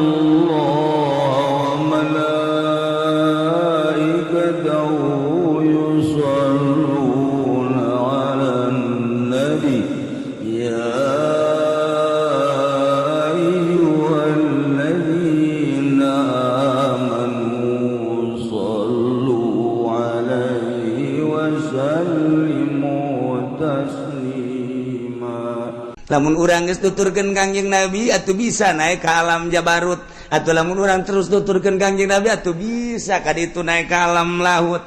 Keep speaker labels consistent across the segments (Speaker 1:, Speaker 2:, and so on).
Speaker 1: Allah wa malaikatahu yusalluna 'alan nabi ya ayyuhalladzina amanu sallu 'alaihi wa sallimu taslima.
Speaker 2: Lamun urang geus tuturkeun Kangjeng Nabi atuh bisa naik ka alam Jabarut, atuh lamun urang terus tuturkeun Kangjeng Nabi atuh bisa ka ditu naik ka alam laut.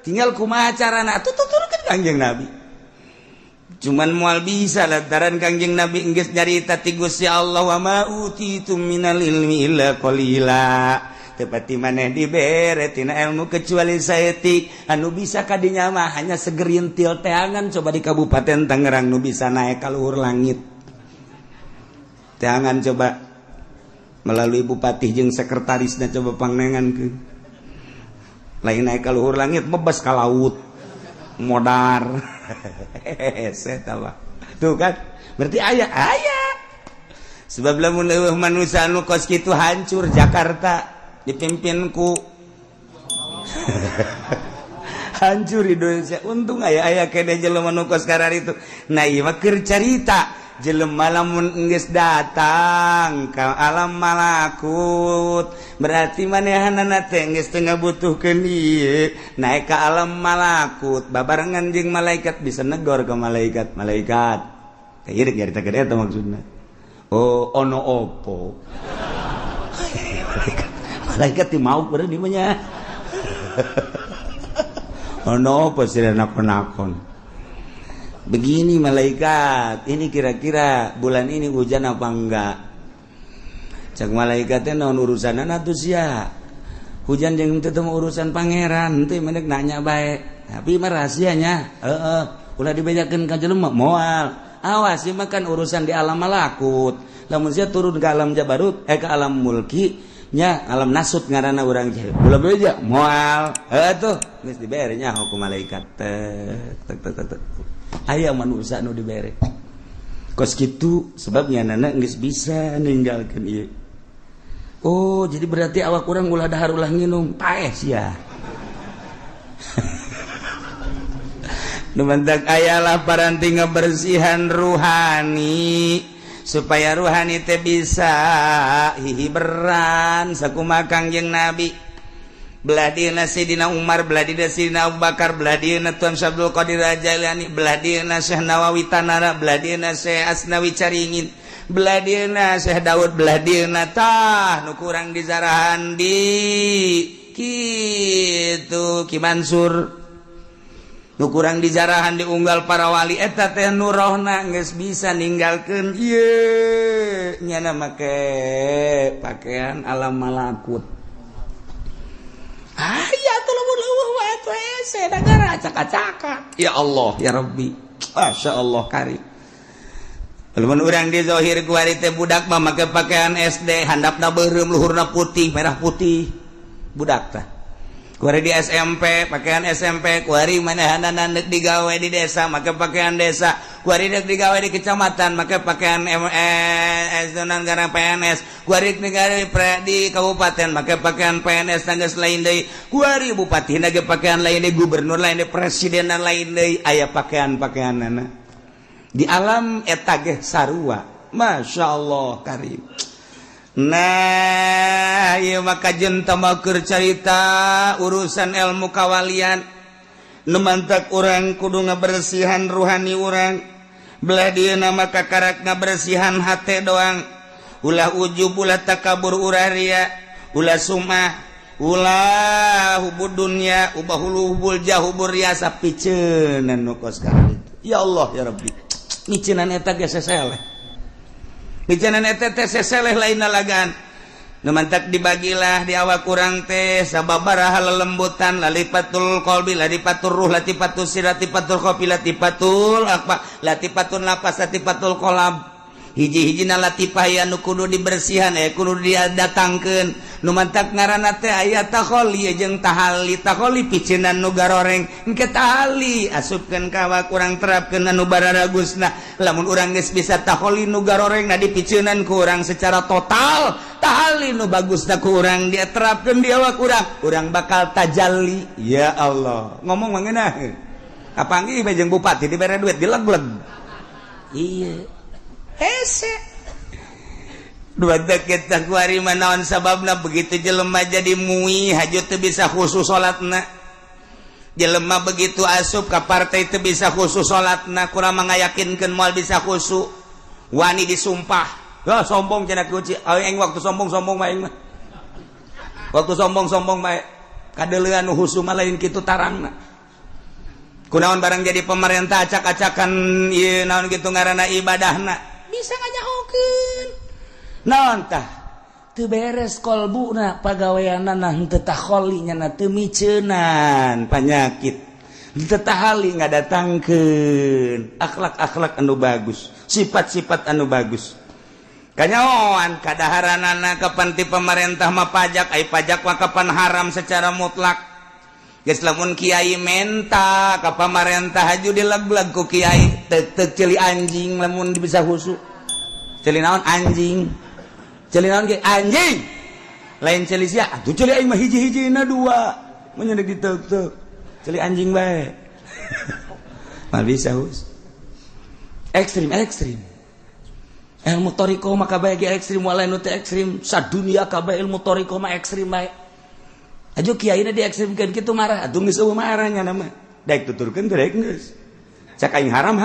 Speaker 2: Tinggal kumaha carana atuh tuturkeun Kangjeng Nabi. Cuman moal bisa lantaran Kangjeng Nabi geus nyarita ti Gusti Allah wa ma utitum minal ilmi illa qalila. Tepati maneh dibere tina ilmu kecuali saeutik anu bisa kadinya mah hanya segerintil teangan coba di Kabupaten Tangerang nu bisa naik ka luhur langit. Teangan coba melalui bupati jeung sekretarisna coba pangnengankeun. Lain naik ka luhur langit bebas ka laut. Modar. Eta mah. Tuh kan? Berarti aya. Sebab lamun eueuh manusia anu kos kitu hancur Jakarta. Dipimpin ku hancur Indonesia. Untung aya kene jelema nu kos karar itu. Nah ieu mah keur carita jelema lamun geus datang ka alam malakut berarti manehanana teh geus teu ngabutuhkeun ieu naik ka alam malakut babarengan jeung malaikat bisa negor ka malaikat teh ieu nyarita gede eta maksudna. Oh ono opo malaikat ti mau bener di manya. Ono apa sih nakon-nakon. Begini malaikat, ini kira-kira bulan ini hujan apa enggak? Cak malaikatnya naon urusanana atuh sia. Hujan jeung teu urusan pangeran, teu mendek nanya bae. Tapi mah rahasianya, ulah dibejakeun ka jelema moal. Awas ieu mah kan urusan di alam malakut. Lamun sia turun ke alam Jabarut, ke alam mulki nya alam nasut ngaranna urang teh ulah beja moal atuh geus dibere nya ku malaikat tek aya manusia nu dibere kos kitu sebab nyanana geus bisa ninggalkeun ieu. Oh jadi berarti awak urang ulah dahar ulah nginum paeh sia. Nu mentak ayalah paranti ngabersihan ruhani supaya ruhani teh bisa hihiberan sakumaha Kangjeng Nabi. Belah dieuna Sayyidina Umar, belah dieuna Sayyidina Abu Bakar, belah dieuna Tuan Abdul Qadir Jailani, belah dieuna Syekh Nawawi Tanara, belah dieuna Syekh Asnawi Caringin, belah dieuna Syekh Daud, belah dieuna tah nu kurang dizarahan di kitu Ki Mansur. Nu kurang dijarahan di unggal para wali eta teh nu rohna geus bisa ninggalkeun ieu nyana make pakaian alam malakut. Aya tuh leuweuh wae atuh ese negara acak-acakan. Ya Allah ya Rabbi. Masyaallah karim. Lamun urang di zahir ku ari teh budak mah make pakaian SD handapna beureum luhurna putih merah putih. Budak teh kuari di SMP, pakaian SMP, kuari manehanana neuk digawe di desa, make pakaian desa, kuari neuk digawe di kecamatan, make pakaian gara PNS, kuari digawe di kabupaten, make pakaian PNS geus lain deui, kuari bupati ge pakaian lain deui, gubernur lain deui, presiden lain deui, aya pakaian-pakaianana. Di alam eta ge sarua. Masyaallah karim. Nah ieu maka jenta keur carita urusan ilmu kawalian nu mantak urang kudu ngabersihan ruhani urang belah dieuna maka karak ngabersihan hate doang ulah ujub ulah takabur ulah ria ulah sumah ulah hubud dunya ubahul jah hubur riasa piceunan nu kos karan itu. Ya Allah ya Rabbi miceunan eta ge seseleh bijanan eta teh seseleh lain nalagan nu mantak dibagilah di awak kurang teh sababaraha lelembutan lalipatul qalbi latifatur ruh latifatus sir latifatul qafi latifatul apa latifatun lapas latifatul qalb hiji-hiji latifah aya nu kudu dibersihan kudu dia datangkeun nu mantak ngaranna teh aya takholi jeung tahali picinan nu garoreng engke tahali asupkeun ka urang terapkeun anu bararagusna lamun urang geus bisa takholi nu garorengna dipiceunan ku urang secara total tahali nu bagusna ku urang dia terapkeun di awak urang bakal tajalli ya Allah ngomong mangeunah kapanggih bae jeung bupati dibere duit dilegleg iya hese dua deket takwari manaon sababna begitu jelema jadi muih hajut teu bisa khusus salatna jelema begitu asup ka partai teu bisa khusus salatna kurang mangayakinkeun moal bisa khusus wani disumpah sombong cenah kuci aing waktu sombong bae mah waktu sombong bae kadeuleuan nu husu mah lain kitu tarangna kunaon barang jadi pemerintah acak-acakan ieu naon kitu ngaranna ibadahna bisa ngajahokeun naon tah teu beres kolbuna pagaweanna nah teu takholi nya teu miceunan panyakit teu tahali ngadatangkeun akhlak-akhlak anu bagus sifat-sifat anu bagus kanyaoan kadaharanana kapan ti pemerintah mah pajak ai pajak mah kapan haram secara mutlak geus lamun kiai menta ka pamarentah haju dileg-leg ku kiai teu celi anjing lamun bisa husu celi naon anjing celi naon ge anjing lain celi sia atuh celi aing mah hiji-hijina dua mun nyeudeuk diteuk-teuk celi anjing bae mal bisa hus ekstrim ilmu toriko mah kabeh ge ekstrim walain teu ekstrim sadunya kabeh ilmu toriko mah ekstrim bae ajo kiaina diekstrimkeun kitu marah atuh geus eueuh marahnya nama daek tuturkeun teh daek geus cak aing haram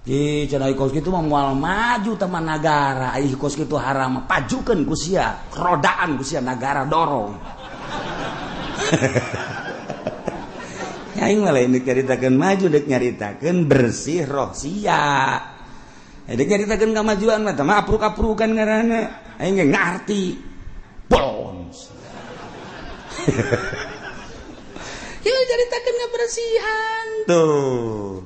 Speaker 2: ih cenah kos kitu mah moal maju teman nagara ih kos kitu haram pajukeun ku sia rodaan ku sia nagara dorong aing mah lain deuk nyaritakeun maju deuk nyaritakeun bersih roh sia deuk nyaritakeun kamajuan mah tah mah apruk-aprukan ngaranna aing ge ngarti bons ya ceritakan kebersihan tuh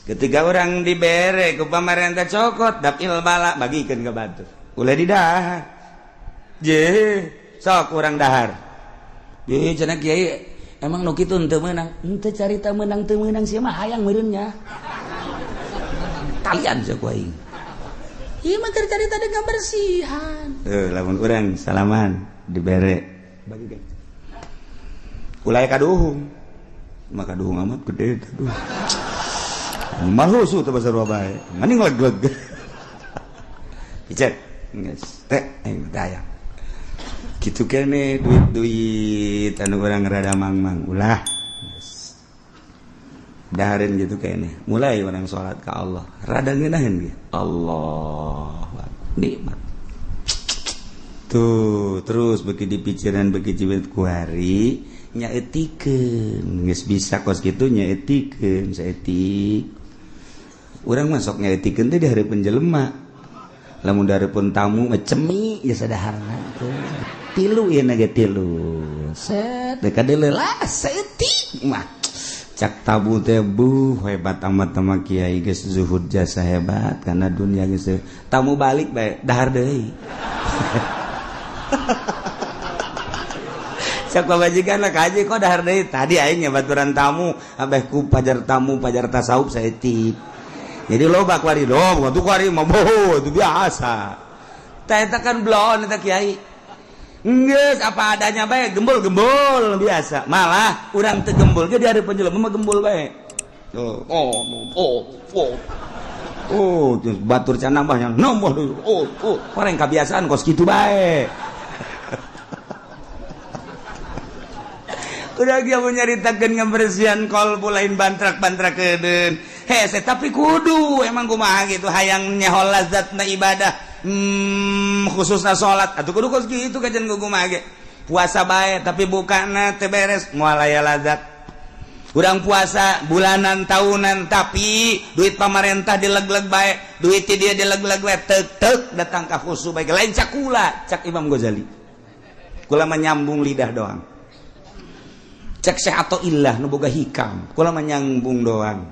Speaker 2: ketika orang dibere ke pemerintah cokot dapil bala bagikan ke batu ulah di dahar je sok orang dahar je cenah kiai emang nu kitu teu meunang teu carita meunang teu meunang sia mah hayang meureunnya kalian sok aing ieu mah keur carita dengan kebersihan lamun urang salaman dibere bagikan ulai kaduhung maka kaduhung amat gede aduh malusu teh basa bae mending leg-leg icet geus teh aing daya kitu keneh duit-duit anu urang rada mangmang ulah geus dahareun gitu keneh mulai urang salat ka Allah rada ngeunaheun ge Allah nikmat tuh terus beki dipikiran beki jiwet ku hari nyaetikeun geus bisa kos kitu nyaetikeun saetik urang masok nyaetikeun teh di hareupeun jelema lamun dareupeun tamu mah cemi geus sadaharna tilu ieu na ge tilu set deuk kadeuleula saeutik mah cak tabu teh hebat amat sama kiai geus zuhud jasa hebat kana dunia geus tamu balik bae dahar deui cak babajikan lah kaji kok dahar deui tadi aing baturan tamu abeh ku pajar tamu pajar tasawuf saeutik jadi loba kuari dong waktu kuari mah boho itu biasa tah eta kan blon eta kiai geus apa adanya bae gembul biasa malah urang teu gembul ge di hareupeun jelema mah gembul bae terus batur can nambahnya nombor orang kebiasaan kos kitu bae udah dia menyaritakeun ngabersihan kolbu lain bantrak-bantrak kedeun hese tapi kudu emang kumaha gitu hayang nyahol lazatna ibadah khususna salat atuh kudu kos kitu kajen kumaha ge puasa bae tapi bukana teu beres moal aya lazat urang puasa bulanan tahunan tapi duit pamarentah dileg-leg bae duit ti dia dileg-leg bae teuk datang ka khusu bae lain cak kula cak Imam Ghazali kula mah nyambung lidah doang cek Syekh Athaillah nu boga hikam kula mah nyambung doang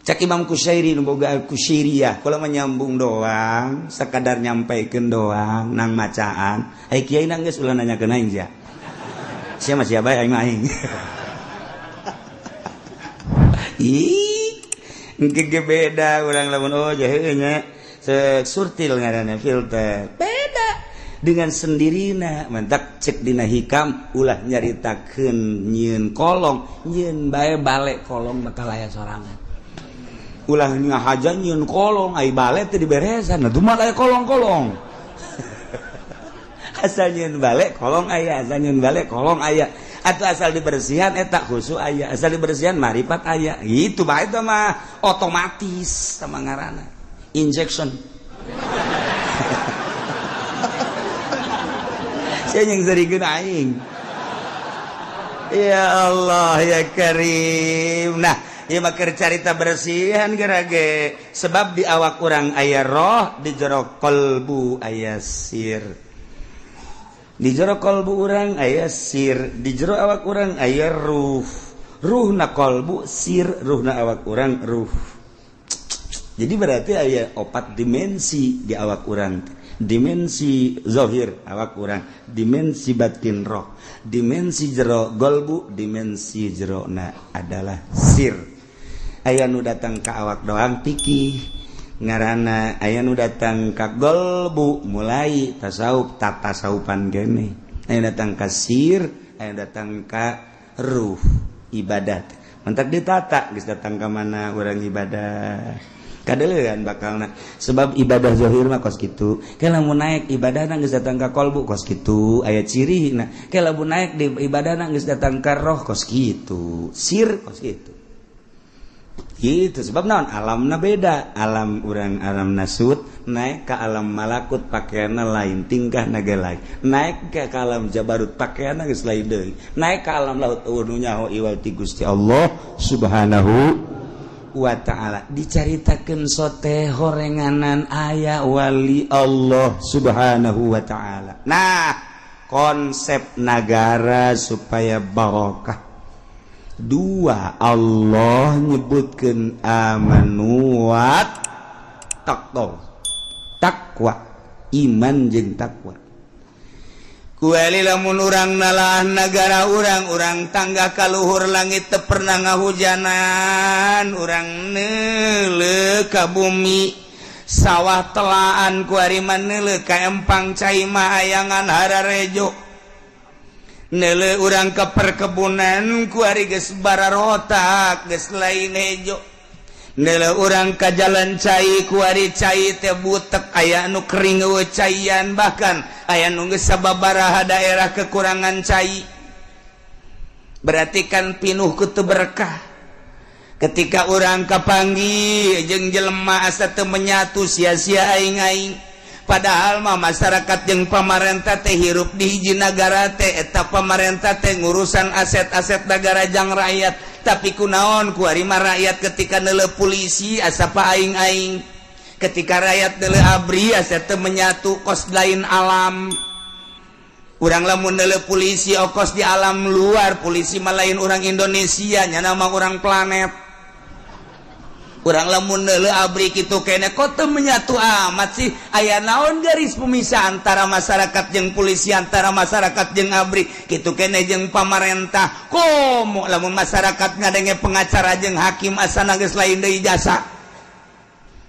Speaker 2: Cak Imam Kusyairi nu boga Kusyairiyah kalau menyambung doang sekadar nyampaikeun doang nang macaan ai kiai na geus ulah nanyakeun aing sia sia mah sia bae aing mah aing ih engke beda urang lamun oh heuh nya surtil ngaranna filter beda dengan sendirina mentak cek dina hikam ulah nyaritakeun nyieun kolong nyieun bae bale kolong bakal aya sorangan ulah ngahaja nyieun kolong ai bale teh diberesan nah tumal aya kolong-kolong asal nyieun bale kolong aya asal nyieun bale kolong aya atuh asal dibersihan eta khusu aya asal dibersihan marifat aya itu bae itu mah otomatis sama ngaranna injection saya yang serikeun aing ya Allah ya Karim nah ieu mah keur carita bersihan gerage sebab di awak urang aya roh di jero qalbu aya sir di jero qalbu urang aya sir di jero awak urang aya ruhna qalbu sir ruhna awak urang ruh jadi berarti aya 4 dimensi di awak urang dimensi zahir awak urang dimensi batin roh dimensi jero qalbu dimensi jerona adalah sir aya nu datang ka awak doang pikih ngaranna aya nu datang ka qalbu mulai tasawuf tasawufan gene aya datang ka sir aya datang ka ruh ibadat mentak ditata geus datang ka mana urang ibadah kadeuleun bakalna sebab ibadah zahir mah kos kitu ke lamun naek ibadahna geus datang ka qalbu kos kitu aya cirina ke lamun naek di ibadahna geus datang ka roh kos kitu sir kos kitu gitu sebab naon alamna beda alam urang alam nasut naik ke alam malakut pakaianna lain tingkah naga lain naik ke alam jabarut pakaianna geus lain deui naik ke alam laut nu nyaho iwal ti Gusti Allah subhanahu wa ta'ala dicaritakeun sote horenganan aya wali Allah subhanahu wa ta'ala nah konsep negara supaya barokah dua Allah nyebutkeun amanu wa takwa iman jeung takwa kuali lamun urang nalah negara urang tangga kaluhur langit teu pernah ngahujanan urang neuleuh ka bumi sawah telaan ku ari neuleuh ka empang cai mah ayangan hararejo neuleuh urang ke perkebunan ku ari geus bararotak geus lain hejo neuleuh urang ka jalan cai ku ari cai teh butek aya anu kering eueuh caian bahkan aya nu geus sababaraha daerah kekurangan cai berarti kan pinuh ku teu berkah ketika urang kapanggih jeung jelema asa teu menyatu sia-sia aing-aing padahal mah masyarakat jeung pamarentah teh hirup di hiji nagara teh eta pamarentah teh ngurusan aset-aset negara jang rakyat tapi kunaon ku ari mah rakyat ketika neuleuh polisi asa pa aing-aing ketika rakyat neuleuh abri asa teu menyatu kos lain alam urang lamun neuleuh polisi okos di alam luar polisi mah lain urang Indonesia nya nama urang planet urang lamun neuleuh abri kitu kene kok teu menyatu amat sih aya naon garis pemisah antara masyarakat jeung polisi antara masyarakat jeung abri kitu kene jeung pamarentah komo lamun masyarakat ngadenge pengacara jeung hakim asana geus lain deui jasa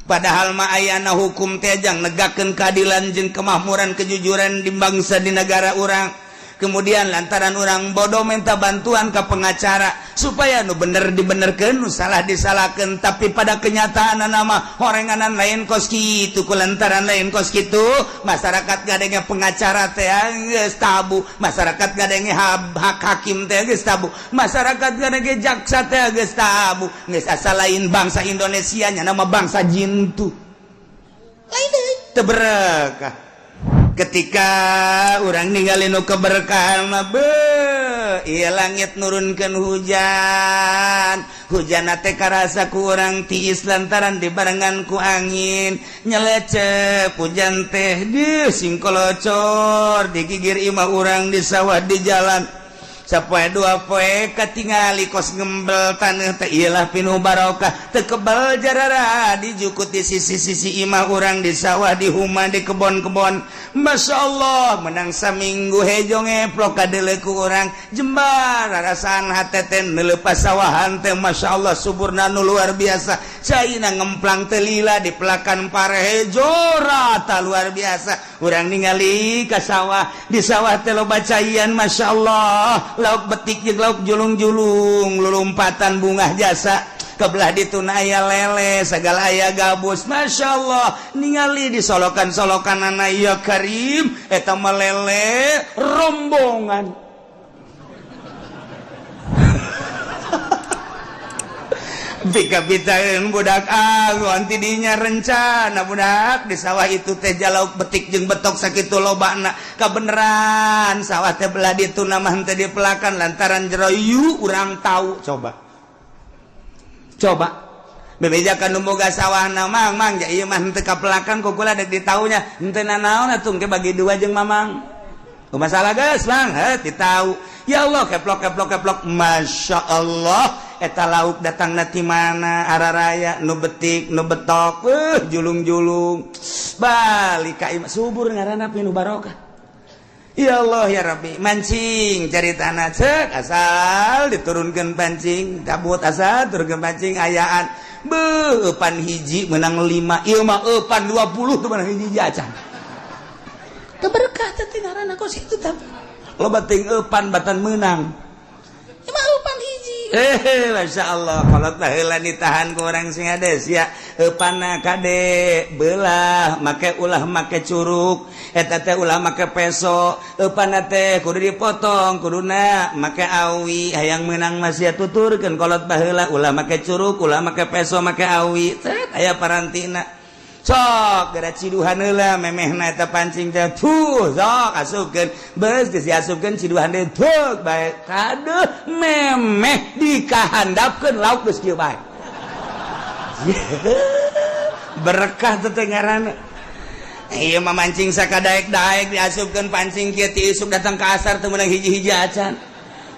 Speaker 2: padahal mah ayana hukum teh jang negakeun keadilan jeung kemakmuran kejujuran di bangsa di negara urang kemudian lantaran orang bodoh minta bantuan ke pengacara supaya nu bener dibenerkeun nu salah disalahkeun tapi pada kenyataan nama horenganan lain kos kitu kulantaran lain kos kitu masyarakat ngadenge pengacara teh geus tabu masyarakat ngadenge hak hakim teh geus tabu masyarakat ngadenge jaksa teh geus tabu geus asa lain bangsa Indonesia nya nama bangsa jin tu lain teu berkah ketika orang ninggalin nu keberkahan mah ieu langit nurunkeun hujan teh karasa ku urang tiis lantaran dibarengan ku angin nyelecep hujan teh sing kolocor digigir imah urang di sawah di jalan Sapoe dua poe katingali kos ngembel taneuh teh iyalah pinuh barokah teu kebal jarara dijukut di sisi-sisi imah urang di sawah di huma di kebon-kebon. Masyaallah menang saminggu hejong eplok kadeuleu ku urang jembar rarasaan hateten neulepas sawahan teh masyaallah suburna nu luar biasa caina ngemplang teu lila di pelakan parehejo rata luar biasa urang ningali ka sawah di sawah teh loba caian masyaallah lauk betik jeung lauk julung-julung lulumpatan bunga jasa kebelah dituna aya lele segala aya gabus masyaallah ningali di solokan-solokanana ya Karim eta mah lele rombongan bika-bitaeun budak anti dinya rencana budak di sawah itu teh jalauk betik jeung betok sakitu lobana kabeneran sawah teh belah ditu mah teh dipelakan lantaran jero yu urang tahu coba bebejakan nu boga sawahna mang ja ieu mah teu kapelakan kok kula dek ditaunya henteu nanaon atuh ke bagi dua jeung mamang masalah geus mang ditau ya Allah keplok masyaallah eta lauk datang nati mana araraya nu betik nu betok julung-julung balik ka subur ngaranna pinuh barokah ya Allah ya Rabbi mancing cari tanah cek asal diturunkeun pancing cabut asal turunkeun pancing ayaan eupan hiji menang 5 ieu mah eupan 20 teu menang hiji acan teu berkah teh ngaranna kos kitu teh loba teuing eupan batan meunang ieu mah eupan hiji Masya Allah kalau heula ditahan ku urang sing ades ya eupanna kade belah make ulah make curug eta teh ulah make peso eupanna teh kudu dipotong kuduna make awi hayang meunang masih tuturkeun kolot baheula ulah make curug ulah make peso make awi tet aya parantina sok gara ciduhan heula memehna eta pancing teh tuh sok asupkeun beus geus diasupkeun ciduhan teh tug bae kadeuh memeh dikahandapkeun lauk geus kieu bae berkah teh ngaranna ieu mah mancing sakadaek-daek diasupkeun pancing kieu ti isuk datang ka asar teu meunang hiji-hiji acan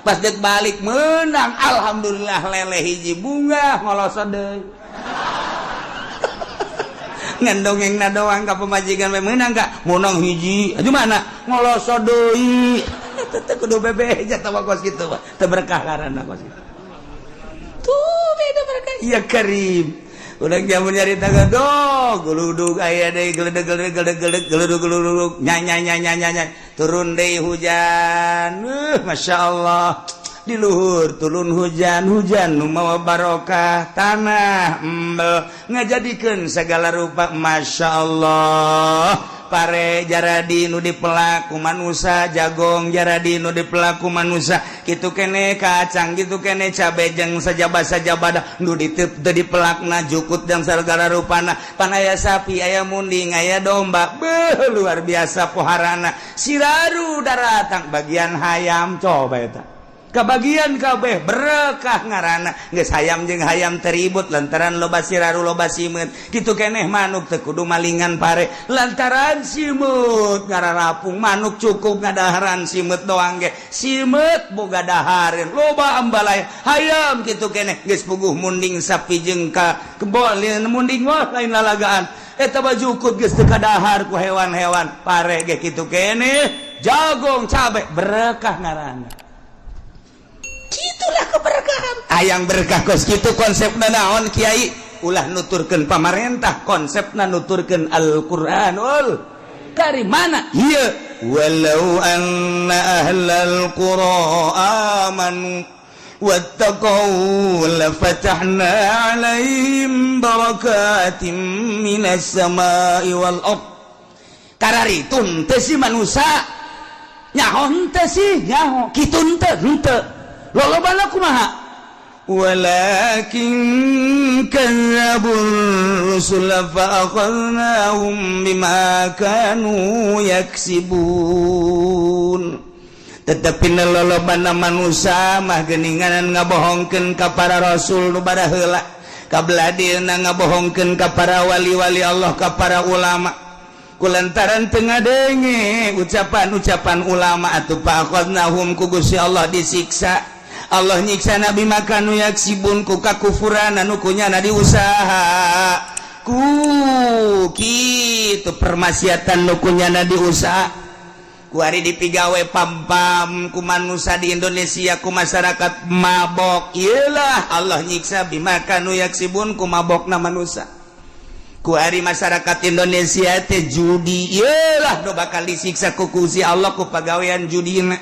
Speaker 2: pas deuk balik meunang alhamdulillah lele hiji bunga ngolosot deui ngendongengna doang ka pemajikan we meunang ka munang hiji di mana ngoloso deui teh kudu bebe jata kos kitu teu berkah karana kos kitu tuh beda berkah ya Karim urang jamun nyarita gadog gludug aya deui gludug nya turun deui hujan masyaallah di luhur turun hujan nu mawa barokah tanah embel ngajadikeun segala rupa masyaallah pare jaradi nu dipelak ku manusia jagong jaradi nu dipelak ku manusia kitu kene kacang kitu kene cabe jeung sajabah nu diteu dipelakna jukut jeung segala rupana pan aya sapi aya munding aya domba beuh luar biasa poharana siraru daratang bagian hayam coba eta kabagian kabeh berkah ngaranna geus hayam jeung hayam teribut lantaran loba siraru loba simut kitu keneh manuk teu kudu malingan pare lantaran simut ngararapung manuk cukup ngadaharan simut doang ge simut boga dahareun loba ambalaya hayam kitu keneh geus puguh munding sapi jeung ka kebon munding mah lain lalagaan eta bajukut geus teu kadahar ku hewan-hewan pare ge kitu keneh jagong cabe berkah ngaranna itulah keberkahan ayang berkah kos kitu konsepna naon kiai ulah nuturkeun pamarentah konsepna nuturkeun Al-Qur'anul Karim mana ieu walau anna ahlal qura amanu wattaqau lafatahna 'alaihim barakatim minas samai wal ard kararitun teh si manusia nyaho teh si nyaho kitu henteu lolobana kumaha walakin kadzabur rusul fa akhadnahum bima kanu yaksibun tetapi lolobana manusia mah geuningan ngabohongkeun ka para rasul nu bada heula ka beladeuna ngabohongkeun ka para wali-wali Allah ka para ulama kulantaran tengah denge ucapan-ucapan ulama atuh faqadnahum ku Gusti Allah disiksa Allah nyiksa nabi maka nu yaksibun ku kakufuran anu kunyana diusaha ku kitu permaksiatan nu kunyana diusaha ku ari dipigawe pam-pam ku manusia di Indonesia ku masyarakat mabok iyalah Allah nyiksa bimaka nu yaksibun ku mabokna manusia ku ari masyarakat Indonesia teh judi iyalah do bakal disiksa ku Gusti Allah ku pagawean judina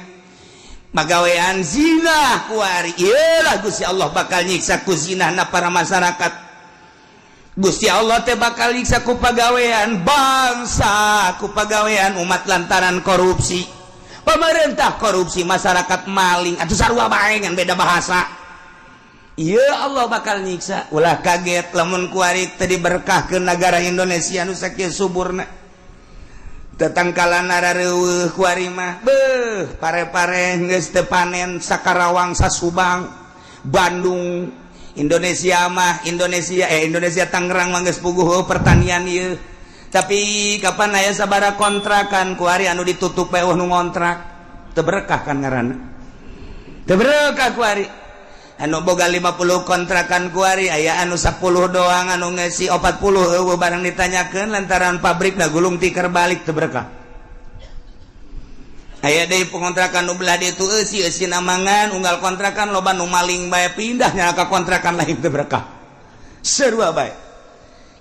Speaker 2: pagawean zina ku ari iyalah Gusti Allah bakal nyiksa ku zinahna para masyarakat Gusti Allah teh bakal nyiksa ku pagawean bangsa ku pagawean umat lantaran korupsi pemerintah korupsi masyarakat maling atuh sarua bae ngan beda bahasa iya Allah bakal nyiksa ulah kaget lamun ku ari teu diberkahkeun negara Indonesia nu sakieu suburna tetangkalan arareueuh ku ari mah beuh pare-pare geus teu panen sakarawang sasubang Bandung Indonesia Tangerang mah geus puguh pertanian ieu tapi kapan aya sabaraha kontrakan ku ari anu ditutup we nu ngontrak teu berkah kan ngaranna teu berkah ku ari anu boga 50 kontrakan ku ari aya anu 10 doang anu ngeusi 40 eueuh barang ditanyakeun lantaran pabrik da gulung tikar balik teu berkah aya deui pengontrakan nu belah ditu eusi namangan unggal kontrakan loba nu maling bae pindah nya ka kontrakan lain teu berkah sarua bae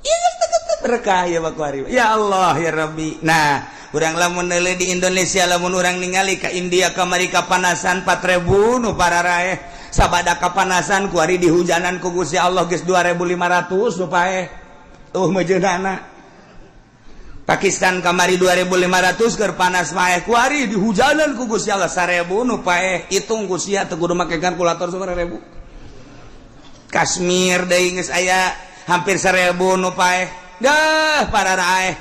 Speaker 2: ieu teu berkah ya bakuari ya Allah ya Rabbi nah urang lamun neuleuh di Indonesia lamun urang ningali ka India kamari kapanasan 4000 nu pararae sabada kapanasan ku ari dihujanan ku Gusti Allah geus 2500 nu pae mejeunana Pakistan kamari 2500 keur panas maeh ku ari dihujanan ku Gusti Allah 1000 nu paeh hitung Gusti teu kudu make kalkulator sabaraha ribu Kashmir deui geus aya hampir 1000 nu paeh dah pararae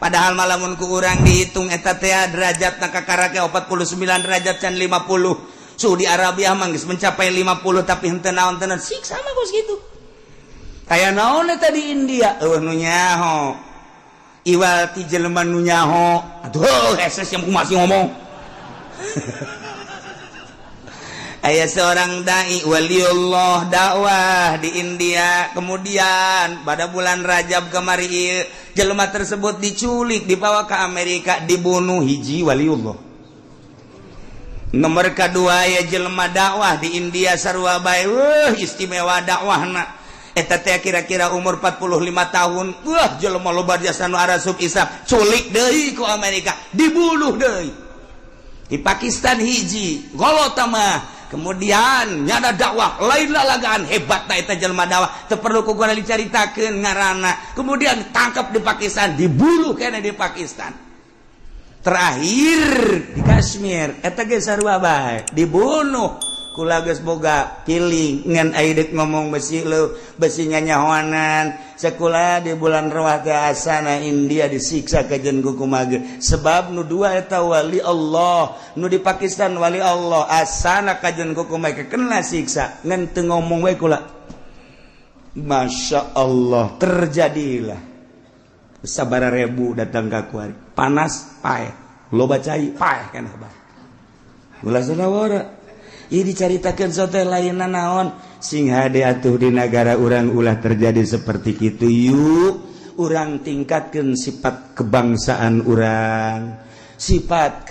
Speaker 2: padahal malamun ku urang dihitung eta teh derajatna kakarake 49 derajat can 50 suhu di Arabia mah geus mencapai 50 tapi henteu naon tenan siksa mah geus kitu aya naon eta di India eueuh nu nyaho iwal ti jelema nu nyaho atuh heses yang masih ngomong aya seorang dai waliullah dakwah di India kemudian pada bulan Rajab kemari jelema tersebut diculik dibawa ke Amerika dibunuh hiji waliullah nomor kedua ya jelema dakwah di India sarua bae istimewa dakwahna eta teh kira-kira umur 45 tahun wah jelema loba jasa nu arasub isap culik deui ku Amerika dibunuh deui di Pakistan hiji golota mah kemudian nyada dakwah lain lalagaan hebatna eta jelema dakwah teu perlu ku gua dicaritakeun ngaranna kemudian tangkap di Pakistan dibunuh keneh di Pakistan terakhir di Kashmir eta ge sarua bae dibunuh kula geus boga piling ngan aidek ngomong besi lu besi nyanyahoanan sakula di bulan Rawah teh asana India disiksa kajen ku kumaha sebab nu dua eta wali Allah nu di Pakistan wali Allah asana kajen ku kumaha kena siksa ngan teu ngomong we kula Masya Allah terjadilah sabaraha ribu datang ka kuari panas paeh loba cai paeh kana bah ulah sadawara ieu dicaritakeun sote lainna naon sing hade atuh di negara urang ulah terjadi seperti kitu yuk urang tingkatkeun sifat kebangsaan urang sifat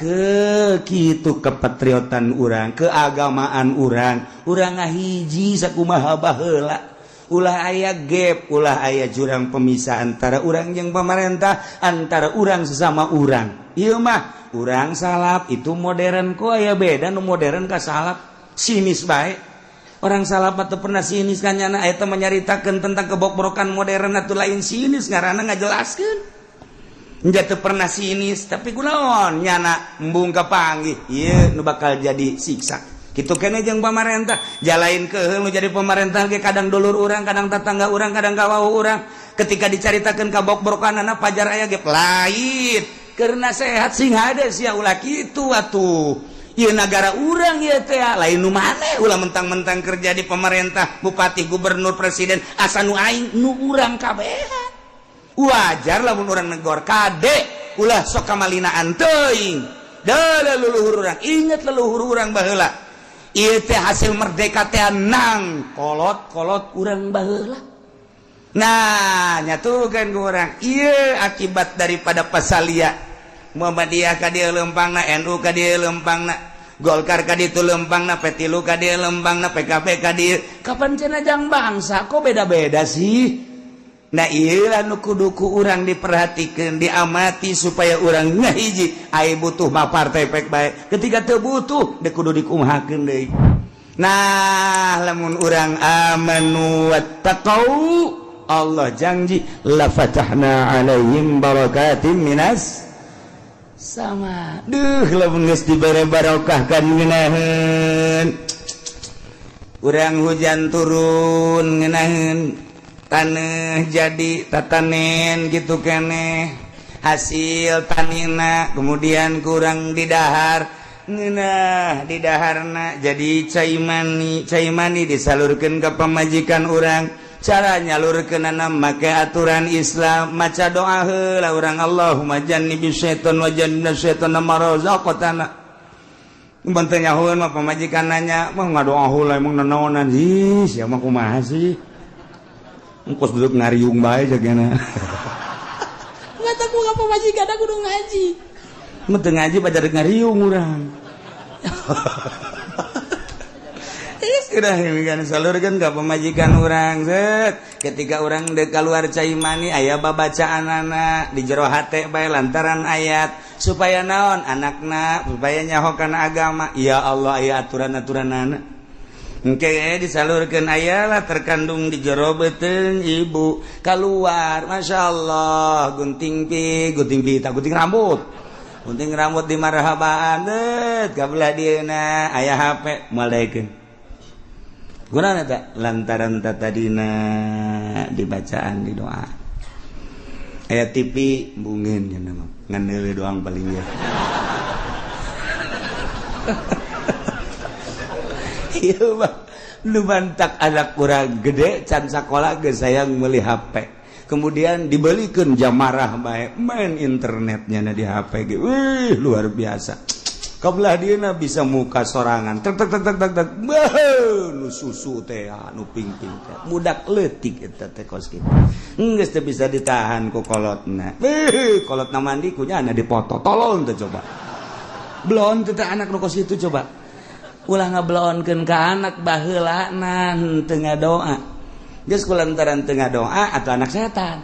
Speaker 2: kitu kepatriotan urang keagamaan urang ngahiji sakumaha baheula ulah aya gap ulah aya jurang pemisah antara urang jeung pemerintah antara urang sesama urang ieu mah urang salap itu modern kok aya beda nu modern ka salap sinis bae orang salap teu pernah sinis kanyana eta menyaritakeun tentang kebobrokan modern atuh lain sinis ngaranna ngajelaskeun nya teu pernah sinis tapi kunaon nyana embung kapanggih ieu nu bakal jadi siksa kitu keneh jeung pamarentah jalain keheul nu jadi pamarentah ge kadang dulur urang kadang tetangga urang kadang kawau urang ketika dicaritakeun kabobrokanana pajar aya ge lain karena sehat sing hades ya ulah kitu atuh ieu negara urang ieu teh lain nu maneh ulah mentang-mentang kerja di pemerintah bupati gubernur presiden asa nu aing nu urang kabehan wajar lamun urang negor kade ulah sok kamalinaan teuing da leluhur urang inget leluhur urang baheula ieu teh hasil merdeka teh nang kolot urang baheula nah nyatukeun ku urang ieu akibat daripada pasalia Muhammadiyah ka dieu lempangna NU ka dieu lempangna Golkar ka ditu lempangna P3 ka dieu lempangna PKB ka dieu kapan cenah jang bangsa kok beda-beda sih nah iyalah nu kudu ku urang diperhatikeun diamati supaya urang ngahiji aya butuh mah partai pek bae ketika teu butuh deuk kudu dikumahakeun deui nah lamun urang amanu wattaqau Allah janji la fatahna alaihim barakatim minas sama lamun geus dibere barokah kan ngeunaheun urang hujan turun ngeunaheun taneuh jadi tatanen gitu keneh hasil tanina kemudian kurang didahar ngeunah di daharna jadi cai mani disalurkeun ka pamajikan urang cara nyalurkeunana make aturan Islam maca doa heula urang Allahumma jannibis syaiton wa jannibnas syaitana ma razaqtana mun teu nyahoeun mah pamajikan nanya mah ngadoa heula emang nanaonan ih sia mah kumaha sih engkos duduk ngariung bae jagana
Speaker 3: mata ku ka pamajikan aku kudu ngaji
Speaker 2: mun teu ngaji pajar ngariung urang udah kan salurkeun ka pamajikan urang set ketika urang deuk kaluar cai mani aya babacaanana di jero hate bae lantaran ayat supaya naon anakna supaya nyaho kana agama ya Allah aya aturan-aturanana engke disalurkeun aya lah terkandung di jero beuteung ibu kaluar masyaallah gunting rambut di marhabaan deut kabelah dieuna aya HP malekeun gunana tak lantaran tatadina dibacaan di doa aya TV bungeun nya nama ngan neuleuh doang paling ya ieu mah nu mantak anak urang gede can sakola geus sayang meuli HP kemudian dibelikeun jamarah bae main internetnya na di HP ge wih luar biasa kabelah dieuna bisa muka sorangan tek nu susu teh nu ping-ping teh budak leutik eta teh kos kitu geus teu bisa ditahan ku kolotna kolotna mandi kunyana dipoto tolong teh coba blon teh anak nu kos kitu coba ulah ngabloonkeun ka anak baheulana teu ngadoa geus kulantaran teu ngadoa atuh anak setan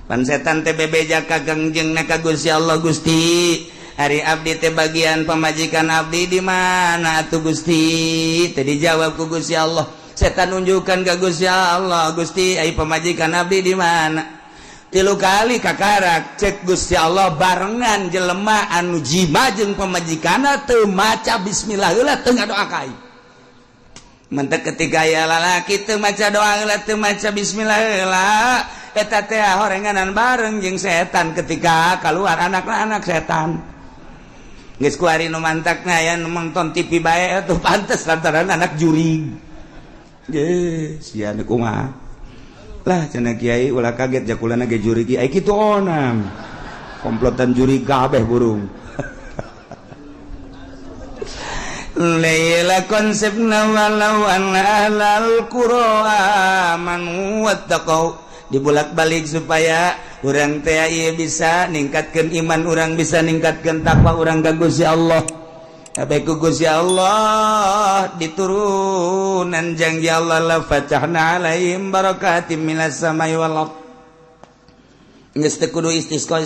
Speaker 2: pan setan teh bebeja ka gangjengna ka Gusti Allah Gusti hari abdi teh bagian pamajikan abdi di mana atuh Gusti teh dijawab ku Gusti Allah setan nunjukkan ka Gusti Allah Gusti ai pamajikan abdi di mana 3 kali kakarak cek Gusti Allah barengan jelema anu jima jeung pamajikanna teu maca bismillah heula teu ngadoa ka ai mentek ketika aya lalaki teu maca doa heula teu maca bismillah heula eta teh horenganan bareng jeung setan ketika keluar anak setan geus ku ari nu mantakna aya nu nonton TV bae atuh pantes lantaran anak jurig. Ge, sia nu kumaha? Lah cenah kiai ulah kaget jakulana ge jurig ai kitu onam. Komplotan jurig kabeh burung. Laila konsepna walau anna ahlal qura amanu wattaqau dibulak-balik supaya urang teh ieu bisa ningkatkeun iman urang bisa ningkatkeun takwa urang ka Gusti Allah kabeh ku Gusti Allah diturunan janji Allah la fatahna alaihim barakatim minas samai wal ardh geus teu kudu istisqa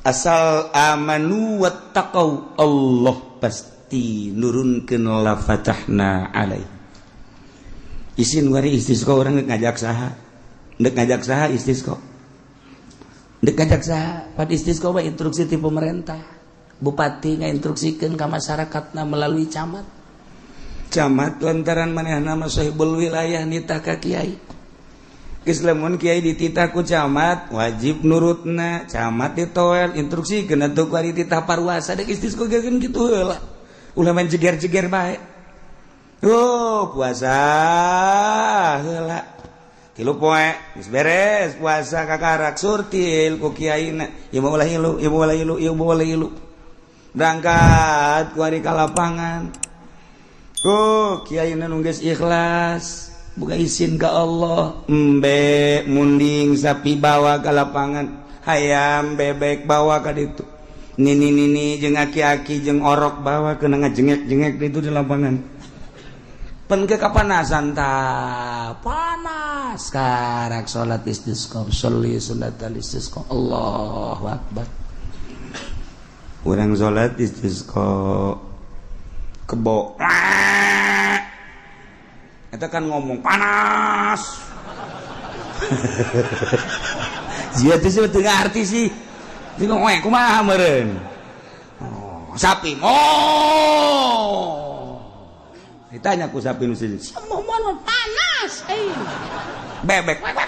Speaker 2: asal amanu wattaqau Allah pasti nurunkeun la fatahna alaihim isin wari istisqa urang ngajak saha ndek ngajak saha istisqa ndek ngajak saha pad istisqa mah instruksi ti pemerintah bupati ngainstruksikeun ka masyarakatna melalui camat lantaran manehna mah sahibul wilayah nitah ka kiai geus lamun kiai dititah ku camat wajib nurutna camat ditoel instruksikeun atuh ku ari titah parwasa dek istisqa geun kitu heula ulah main jeger-jeger bae oh puasa heula 3 poe geus beres puasa kakarak surtil ku kiaina ieu ulah ilu berangkat ku ari ka lapangan kiaina nu geus ikhlas buka izin ka Allah embe munding sapi bawa ka lapangan hayam bebek bawa ka ditu nini jeung aki-aki jeung orok bawa keuna ngajengek-jengek ditu di lapangan pen ke kapanasan ta panas karak salat istisqa sholli sunnatal istisqa Allahu akbar urang salat istisqa kebo eta kan ngomong panas sia teh teu ngarti sih jeung ngomong kumaha meureun sapi ditanya ku sapi nu sejeun
Speaker 3: Mohon panas.
Speaker 2: bebek
Speaker 3: Panas.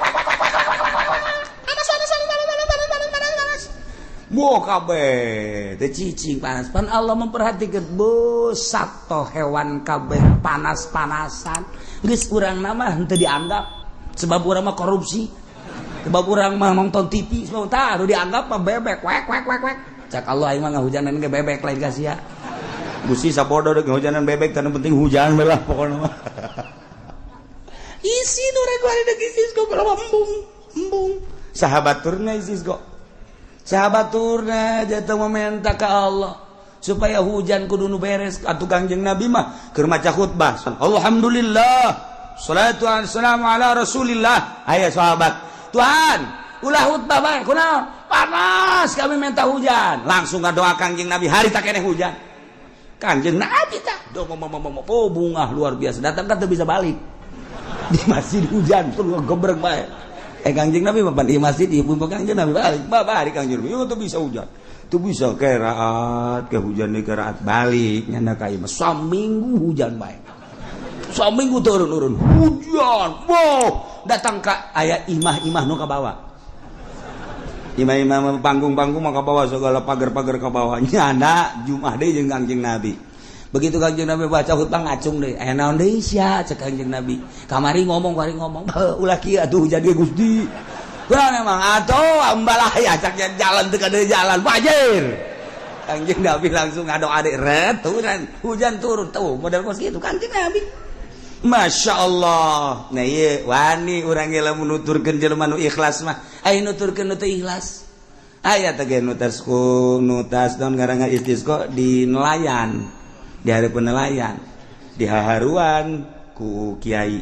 Speaker 2: Bo kabeh teu cicing panas. Pan Allah memperhatikan busak toh hewan kabeh panas-panasan. Geus urang mah henteu dianggap sebab urang mah korupsi. Sebab urang mah nonton TV sebab tah dianggap mah bebek wek. Cak Allah aing mah ngahujanan ge bebek lain ka sia. Gusti sapodo deuk ngahujanan bebek tanu penting hujan bae lah pokona mah.
Speaker 3: Isi nu rek bari deuk isi kok embung.
Speaker 2: Sahabaturna isis kok. Sahabaturna jatuh meminta ke Allah supaya hujan kudu nu beres atuh Kangjeng Nabi mah keur maca khutbah. Alhamdulillah. Shalatu wassalamu ala Rasulillah. Aya sahabat, Tuhan, ulah khutbah bae kunaon? Panas kami minta hujan. Langsung ngadoa Kangjeng Nabi hari tak keneh hujan. Kangjeng Nabi tah bungah luar biasa. Datang kan teu bisa balik. Di masjid hujan terus gebrek bae. Kangjeng Nabi papan di masjid ibu Kangjeng Nabi balik. Babari Kangjeng Nabi teu bisa hujan. Teu bisa keraat ke hujan di keraat balik nyana ka ieu saminggu hujan bae. Saminggu turun hujan. Wow, datang ka aya imah-imah nu ka bawah. Imam-imam panggung-panggung maka bawa segala pagar-pagar ke bawah nyana Jumat deui jeung Kangjeng Nabi. Begitu Kangjeng Nabi baca khutbah ngacung deui. Naon deui sia cek Kangjeng Nabi. Kamari ngomong ulah kieu atuh hujan ge Gusti. Kurang emang atuh ambalah ya cak jalan teu kada jalan fajir. Kangjeng Nabi langsung ngadoa deui ret hujan turun tuh model kos kitu Kangjeng Nabi. Masya Allah. Nah iya wani urang ge lamun nuturkeun jelema nu ikhlas mah aya nuturkeun nu teu ikhlas. Aya teh ge nutas naon ngaranna istisqa di nelayan. Di hareupeun nelayan. Di haharuan ku kiai.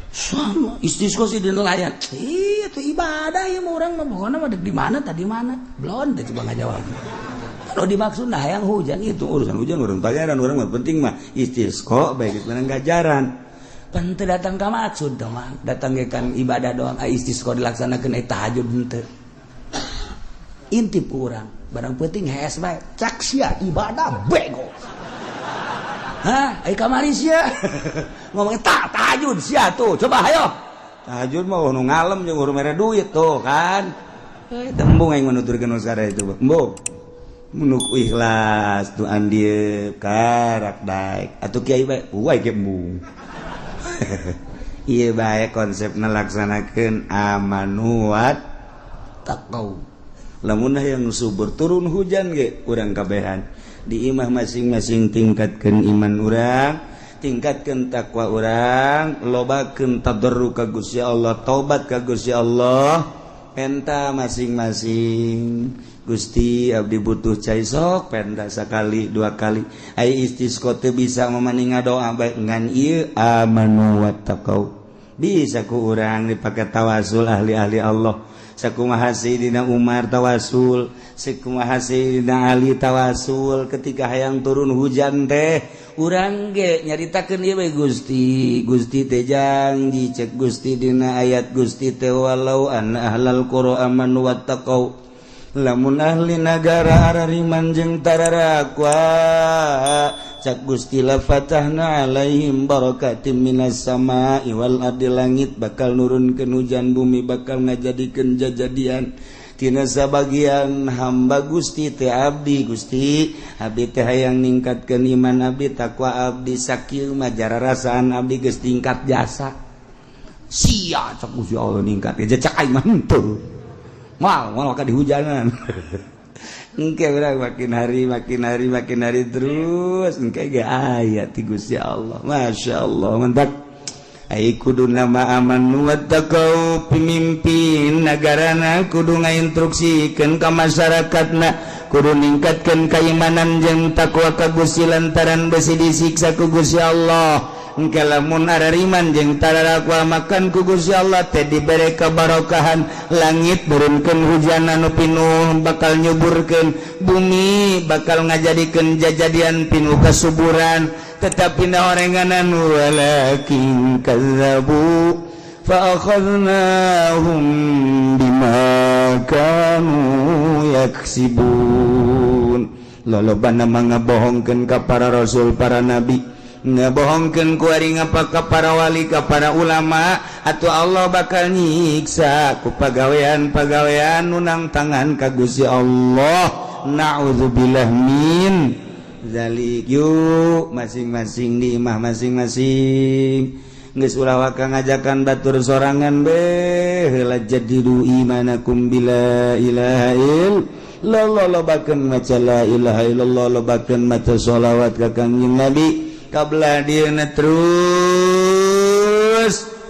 Speaker 2: Sama istisqa sih di nelayan. Itu ibadah ya urang mah pokona mah di mana tadi mana? Belum teh coba ngajawab. Kalau dimaksud nah yang hujan itu urusan hujan urang pelajaran urang mah penting mah istisqa baik itu ganjaran. Pan teu datang ka maksud dong mah datang ge kan ibadah doang istisqa dilaksanakeun tahajud henteu. Intip urang barang penting hees bae cak sia ibadah bego. Hah, ai kamari sia. Ngomong tahajud sia tuh coba hayo. Tahajud mah nu ngalem jeung urang mere duit tuh kan. Tembung aing menuturkeun usara itu. Embung. Menuk ikhlas tu andieu karak daek atuh kiai bae uai ge embung. Ieu bae konsepna laksanakeun amanu wat taqau. Lamun hayang subur turun hujan ge urang kabehan di imah masing-masing tingkatkeun iman urang, tingkatkeun takwa urang, lobakeun tadarruk ka Gusti Allah, taubat ka Gusti Allah, penta masing-masing. Gusti abdi butuh cai sok penda sakali dua kali ai istisqa teu bisa mamaning ngadoa bae ngan ieu amanu wattaqau bisa ku urang dipake tawasul ahli-ahli Allah sakumaha Sayyidina Umar tawasul sakumaha Sayyidina Ali tawasul ketika hayang turun hujan teh urang ge nyaritakeun ieu bae Gusti teh janji cek Gusti dina ayat Gusti teh walau anna ahlal qura amanu wattaqau lamun ahli nagara arariman jeung tararakwa cak Gusti la fatahna alaihim barakatim minas sama'i wal ardi langit bakal nurunkeun hujan bumi bakal ngajadikeun jajadian tina sabagian hamba Gusti teh abdi Gusti abdi teh hayang ningkatkeun iman abdi takwa abdi sakieu mah jararasaan abdi geus tingkat jasa sia cek Gusti Allah ningkat aja cek aing mah henteu mal ka dihujanan engke urang makin hari terus engke ge aya ti Gusti Allah masyaallah mantap ai kudu nama amanu wattaqau pimimpin nagarana kudu ngainstruksikeun ka masyarakatna kudu ningkatkeun keimanan jeung takwa ka Gusti lantaran besi disiksa ku Gusti Allah engke lamun arariman jeung tararakwa makan ku Gusti Allah teh dibere kabarokahan langit turunkeun hujan anu pinuh bakal nyuburkeun bumi bakal ngajadikeun jajadian pinuh kasuburan tetapi naorenganan walakin kazzabu fa akhadnahum bima kanu yaksibun lolobana ngabohongkeun ka para rasul para nabi ngabohongkeun ku ari ngapa ka para wali ka para ulama atuh Allah bakal nyiksa ku pagawean-pagawean nunang tangan ka Gusti Allah naudzubillah min zalik yuk masing-masing di imah masing-masing geus ulah waka ngajakan batur sorangan beh heula jadidu imanakum bila ilaha illallah lobakeun maca la ilaha illallah lobakeun maca sholawat ka kangjeng Nabi kabla dieuna terus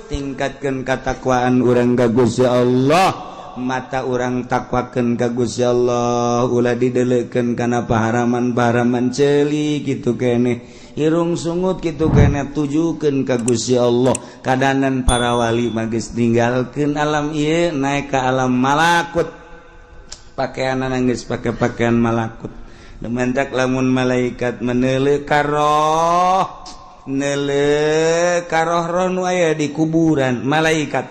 Speaker 2: tingkatkeun katakwaan urang ka Gusti Allah mata orang takwakeun ka Gusti Allah ulah didelekeun kana paharaman-paharaman ceuli kitu keneh irung sungut kitu keneh tujukeun ka Gusti Allah kadanan para wali mah geus ninggalkeun alam ieu naek ka alam malakut pakaianna geus pake pakaian malakut dementak lamun malaikat meneuleuh karoh roh nu aya di kuburan malaikat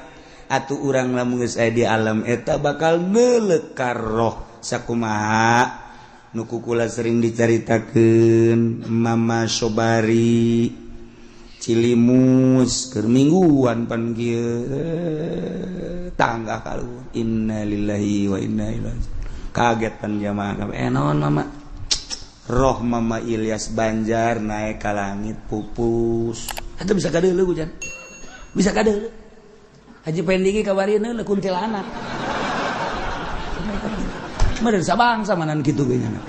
Speaker 2: atuh urang lamun geus aya di alam eta bakal neuleuh ka roh sakumaha nu kukula sering dicaritakeun Mama Sobari Cilimus keur mingguan pan kieu tangga kaluhur innalillahi wa inna ilaihi kaget pan jamaah kabeh naon mama roh Mama Ilyas Banjar naik ka langit pupus eta bisa kadeuleuh hujan bisa kadeuleuh Haji Pendiki kabarieun le kuntilanak. Meureun sabangsa manan kitu ge nya.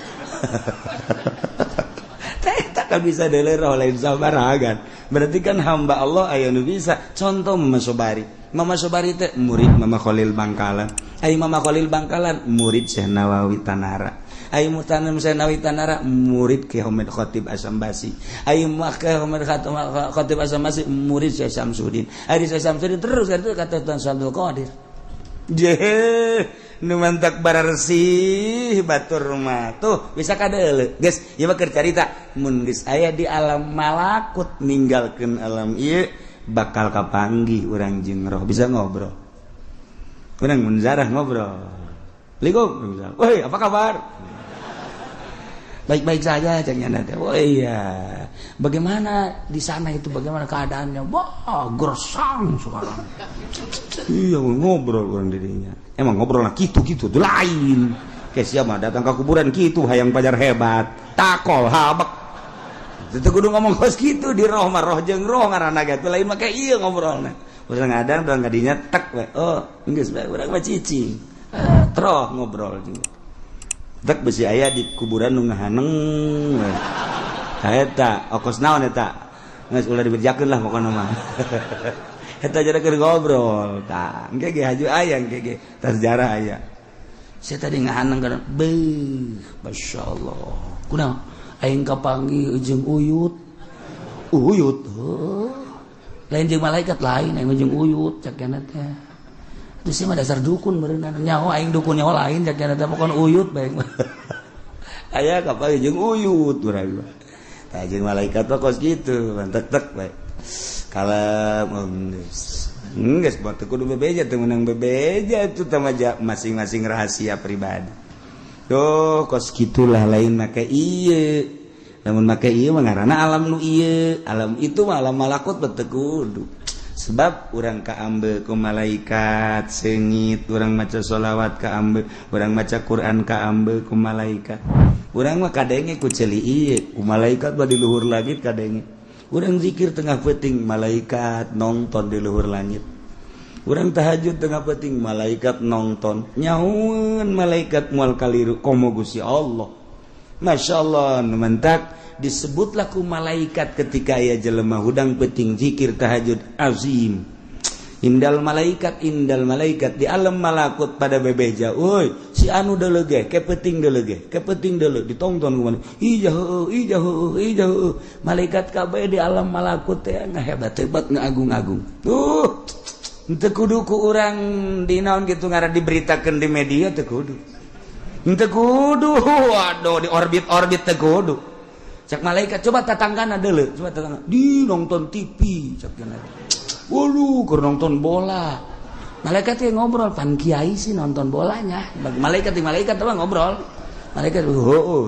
Speaker 2: Teh tak bisa deuleu roh lain sabaragan. Berarti kan hamba Allah aya nu bisa. Contoh Mama Sobari. Mama Sobari teh murid Mama Khalil Bangkalan. Ai Mama Khalil Bangkalan murid Syekh Nawawi Tanara. Ai Mutanam Syekh Tanara murid Ki Hamid Khatib Asambasi. Ai Makka Hamid Khatib Asambasi murid Syekh Samsudin. Ai Syekh Samsudin terus kata Tuan Abdul Qadir. Jeh, nu mantak bararsi batur mah tuh bisa kadeuleuh. Geus, ieu mah keur carita mun geus aya di alam malakut ninggalkeun alam ieu bakal kapanggih urang jeung roh bisa ngobrol. Urang mun zarah ngobrol. Assalamualaikum. Woi, apa kabar? Baik-baik saja cengnya nanti. Oh iya. Bagaimana di sana itu bagaimana keadaannya? Wah, gersang sekarang. Iya, ngobrol orang dirinya. Emang ngobrol lah gitu tuh lain. Kayak siapa datang ke kuburan gitu hayang pajar hebat. Takol habak. Itu kudu ngomong kos gitu di roh mah roh jeung roh ngaranna gitu lain mah kayak ieu ngobrolna. Urang ngadang urang kadinya tek we. Oh, geus bae urang mah cicing. Troh ngobrol juga. Tak besi aya di kuburan nu ngahaneng. Eta okos naon eta? Geus ulah diberjakeun lah pokona mah. Eta jara keur ngobrol. Tah, engke ge haju aya engke ge sejarah aya. Saya tadi ngahaneng kana beuh, masyaallah. Kunaon? Aing kapanggih jeung uyut. Uyut. Lain jeung malaikat lain aing jeung uyut cakena teh. Terus mah dasar dukun berenang nyaho aing dukun nyaho lain jakna teh pokon uyut bae. Aya kapanggih jeung uyut urang mah. Tah jeung malaikat mah kos kitu, tek-tek bae. Kalem geus buat kudu bebeja teh meunang bebeja itu teh masing-masing rahasia pribadi. Duh kos kitulah lain make ieu. Lamun make ieu mah ngaranna alam nu ieu. Alam itu mah alam malakut teu kudu. Sebab urang kaambe ku malaikat seungit urang maca sholawat kaambe urang maca Quran kaambe ku malaikat urang mah kadenge ku ceuli ieu ku malaikat mah di luhur langit kadenge urang zikir tengah peuting malaikat nonton di luhur langit urang tahajud tengah penting malaikat nonton nyaun malaikat mual kaliru komo Gusti Allah. Masya Allah mentak disebutlah ku malaikat ketika aya jelema hudang penting zikir tahajud azim. Indal malaikat di alam malakut pada bebeja. Oi, si anu deuleu ge kepeting deuleu ditonton ku mana. Ijah. Malaikat kabeh di alam malakut teh ngahebat-hebat ngaagung-agung. Henteu kudu ku urang dinaon kitu ngaran diberitakeun di media teu kudu. Henteu kudu. Waduh di orbit teu kudu. Cak malaikat coba tatanggana deuleu, coba tatanggana. Di nonton TV cak kana. Waduh, keur nonton bola. Malaikat yang ngobrol, pan kiai sih nonton bolanya. Malaikat apa ngobrol. Malaikat,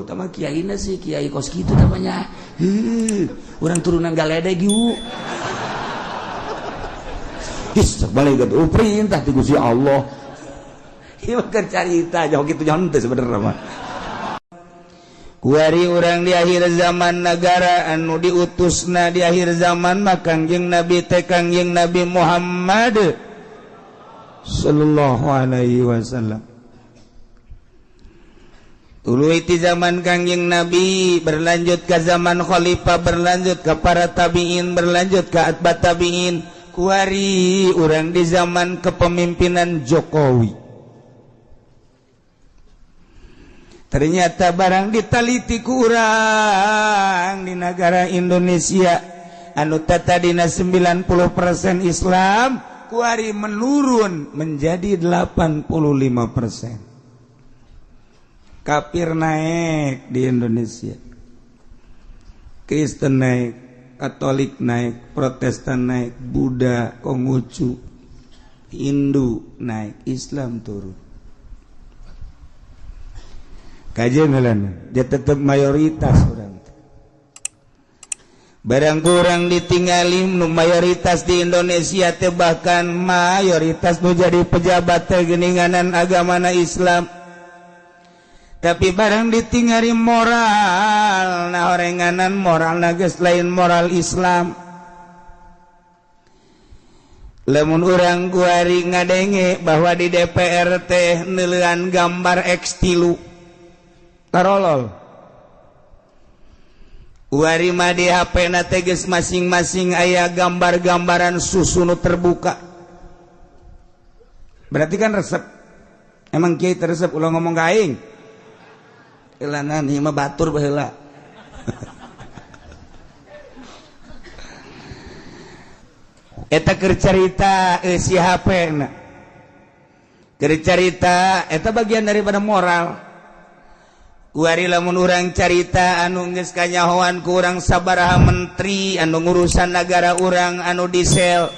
Speaker 2: tama kiai na sih, kiai kos gitu namanya. Orang turunan galedeg yuk. Malaikat, perintah ti Gusti Allah. Ieu keur carita, jauh kitu jangan teh sebenarnya mah. Kuari orang di akhir zaman negara anu diutusna di akhir zaman mah Kangjeng Nabi Muhammad sallallahu alaihi wasallam. Ulu iti zaman Kangjeng Nabi berlanjut ke zaman khalifah, berlanjut ke para tabi'in, berlanjut ke atba tabi'in. Kuari orang di zaman kepemimpinan Jokowi. Ternyata barang ditaliti kurang di negara Indonesia anu tadina 90% Islam kuari menurun menjadi 85%. Kafir naik di Indonesia, Kristen naik, Katolik naik, Protestan naik, Buddha, Konghucu, Hindu naik, Islam turun. Kajian dia tetap mayoritas orang. Barang kurang ditinggali nu mayoritas di Indonesia teh bahkan mayoritas nu jadi pejabat teh geuninganan agamana Islam. Tapi barang ditinggali moral, nah orenganan moral geus lain moral Islam. Lamun urang kuari ngadenge bahwa di DPR teh neulean gambar X3 tarolol. Uari mah di HP na teges masing-masing aya gambar-gambaran susu nu terbuka. Berarti kan resep. Emang kiai resep ulah ngomong ka aing. Elanan ieu mah batur baheula. Eta keur carita si HP na. Keur carita eta bagian daripada moral. Kuari lamun urang carita anu geus kanyahoan ku urang sabaraha menteri anu ngurusan negara urang anu disel,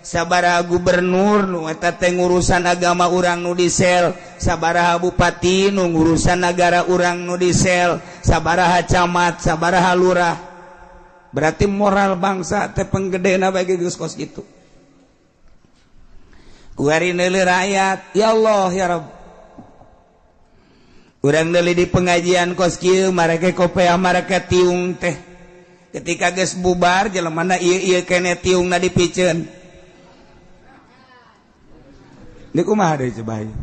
Speaker 2: sabaraha gubernur nu eta teh ngurusan agama urang nu disel, sabaraha bupati nu ngurusan negara urang nu disel, sabaraha camat, sabaraha lurah. Berarti moral bangsa teh penggedena bagi geus kos kitu. Kuari neuleuh rakyat, ya Allah ya Rabb. Urang deuli di pengajian kos kieu marake kopeah marake tiung teh. Ketika geus bubar jelemana ieu kene tiungna dipikeun. Deui kumaha deui coba ieu.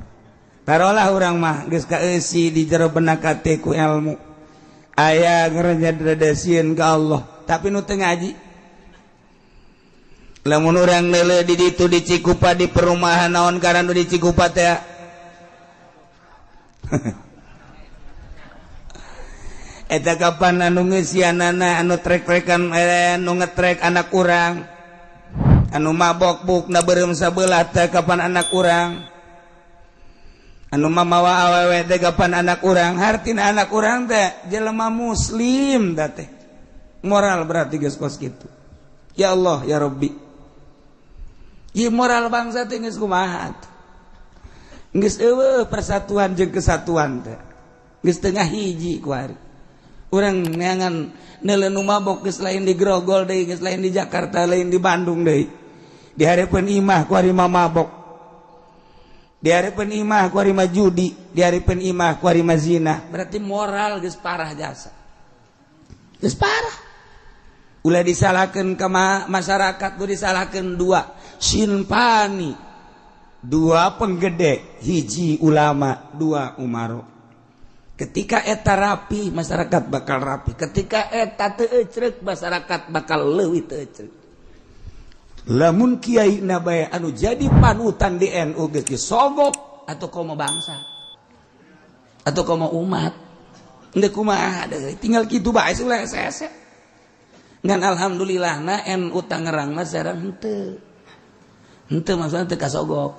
Speaker 2: Tarolah urang mah geus kaeusi di jero benak hate ku ilmu. Aya ngarajadadasieun ka Allah, tapi nu teu ngaji. Lamun urang neuleuh di ditu di Cikupa di perumahan naon karana nu di Cikupa teh. Eta kapan anu ngeusianana anu trek-trekan anu ngetrek anak urang anu mabok bukna beureum sabelah teh kapan anak urang anu mamawa awewe teh kapan anak urang hartina anak urang teh jelema muslim da teh moral berarti geus kos kitu. Ya Allah ya Rabbi, ieu moral bangsa teh geus kumaha geus eueuh persatuan jeung kesatuan teh geus teu ngahiji kuari. Urang neangan neuleuh nu mabok geus lain di Grogol deui, geus lain di Jakarta, lain di Bandung deui. Di hareupeun imah ku ari mabok. Di hareupeun imah ku ari judi, di hareupeun imah ku ari zina. Berarti moral geus parah jasa. Geus parah. Ulah disalahkeun ka masyarakat, tu disalahkeun dua, sinpani dua penggede, hiji ulama, dua umaro. Ketika eta rapi, masyarakat bakal rapi. Ketika eta teu ecrek, masyarakat bakal leuwih teu ecrek. Lamun kiai nabae anu jadi panutan di NU geus sogok atau komo bangsa atau komo umat endeu kumaha deui tinggal kitu bae ulah hese ngan alhamdulillahna NU Tangerang mah sareng henteu maksudna teu kasogok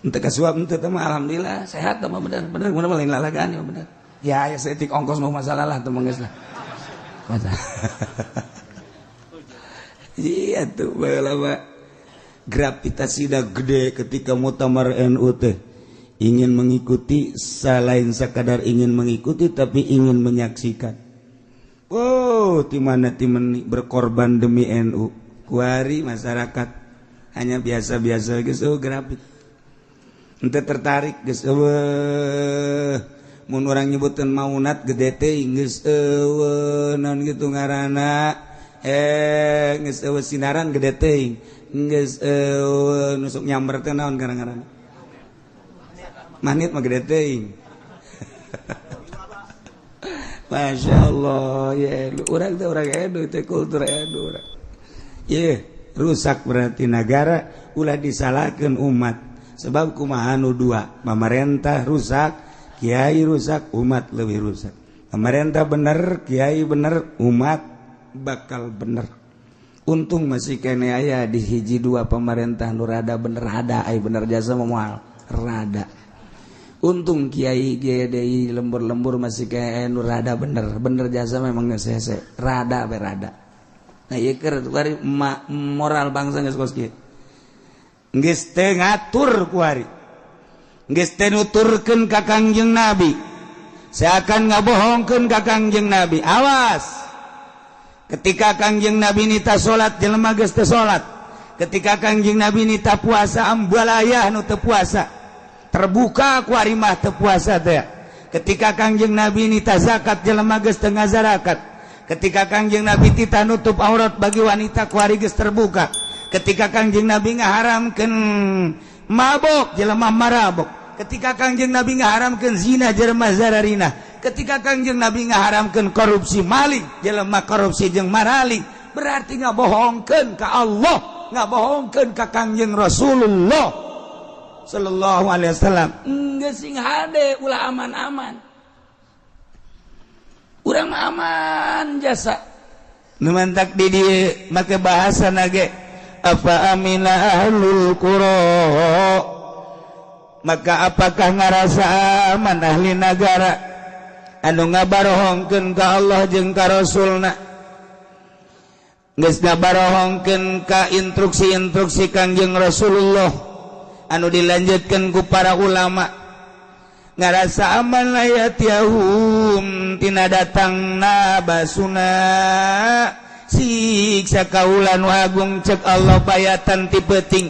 Speaker 2: henteu kasuap henteu teh mah alhamdulillah sehat mah bener lain lalagaan ya bener ya setik ongkos mah masalah lah teu mah geus lah iya tuh lama gravitasi dah gede ketika muktamar NU teh ingin mengikuti selain sekadar ingin mengikuti tapi ingin menyaksikan. Oh, timana berkorban demi NU. Kuari masyarakat hanya biasa-biasa geus grafit. Ente tertarik geus mun urang nyebutkeun maunat gede teuing geus naon kitu ngaranna geus sinaran gede teuing geus nusuk nyamber teh naon garang-garang manit mah gede teuing Masya Allah ya urang teh urang edu teh kultur edu urang ye rusak berarti negara ulah disalahkeun umat sebab kumaha nu dua pamarentah rusak kiai rusak umat leuwih rusak pamarentah bener kiai bener umat bakal bener. Untung masih kene aya di hiji dua pemerintah nu rada bener hada ai bener jasa moal rada. Untung kiai deui lembur-lembur masih kene nu rada bener jasa memang geus hese rada be rada. Nah ieu keur kuari moral bangsa geus kos kieu. Geus teu ngatur kuari. Geus teu nuturkeun ka Kangjeng Nabi. Seakan ngabohongkeun ka Kangjeng Nabi. Awas. Ketika Kangjeng Nabi nita salat jelema geus teu salat. Ketika Kangjeng Nabi nita puasa ambalaya nu teu puasa. Terbuka ku ari mah teu puasa teh. Ketika Kangjeng Nabi nita zakat jelema geus teu ngazarakat. Ketika Kangjeng Nabi tita nutup aurat bagi wanita ku ari geus terbuka. Ketika Kangjeng Nabi ngaharamkeun mabok jelema marabok. Ketika Kangjeng Nabi ngaharamkeun zina jelema zararina. Ketika Kangjeng Nabi ngaharamkeun korupsi maling jelema korupsi jeung maraling berarti ngabohongkeun ka Allah ngabohongkeun ka Kangjeng Rasulullah sallallahu alaihi wasallam geus sing hade ulah aman-aman urang aman jasa nu mantak di dieu make bahasana ge apa amina ahlul qura maka apakah ngarasa aman ahli negara anu ngabarohongkeun ka Allah jeung ka Rasulna geus ngabarohongkeun ka instruksi-instruksi Kangjeng Rasulullah anu dilanjutkeun ku para ulama ngarasa aman layat yahum tina datangna basuna siksa kaulan wagung cek Allah bayatan ti peuting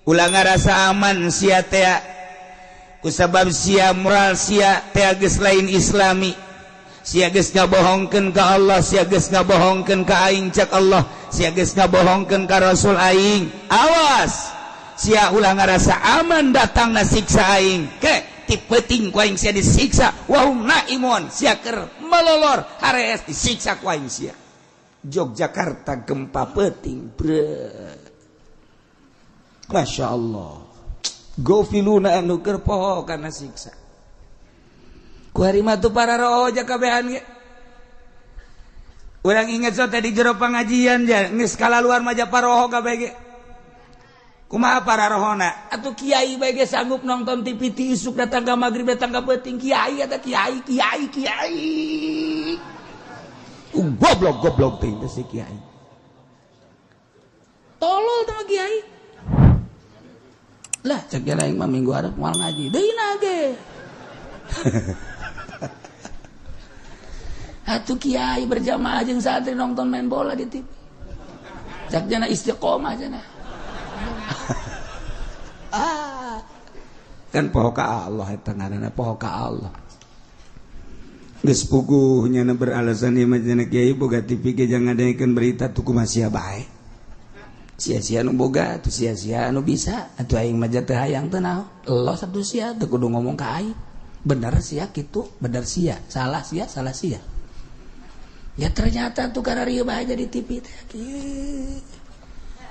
Speaker 2: ulah ngarasa aman sia teh kusabab sia moral sia teh geus lain islami sia geus ngabohongkeun ka Allah sia geus ngabohongkeun ka aing cek Allah sia geus ngabohongkeun ka Rasul aing awas sia ulah ngarasa aman datangna siksa aing ke ti peuting ku aing sia disiksa wa hum naimun sia keur melolor harees disiksa ku aing sia Yogyakarta gempa peuting Masya Allah gofiluna anu keur poho kana siksa ku hari mah tu para roja kabehan ge urang inget so tadi jero pangajian ja geus kalaluar mah paroho kabeh ge kumaha para rohona atuh kiai bae ge sanggup nonton TV ti isuk datang ka magrib datang ka peuting kiai eta kiai goblok teh si kiai tolol teh kiai lah cek jalan yang minggu harap mual ngaji deui nage atuh kiai berjamaah jeung santri nonton main bola di TV cek jana istiqomah jana kan poho ka Allah eta ngaranna poho ka Allah geus puguh nya beralasan ieu mah kiai boga TV ge jangan ngadengekeun berita tuh kumaha sia bae sia-sia nu boga tuh sia-sia nu bisa atuh aing mah teu hayang teu naon lo satu sia teu kudu ngomong ka aing bener sia kitu bener sia salah sia ya ternyata tuh kana rieu bae di TV teh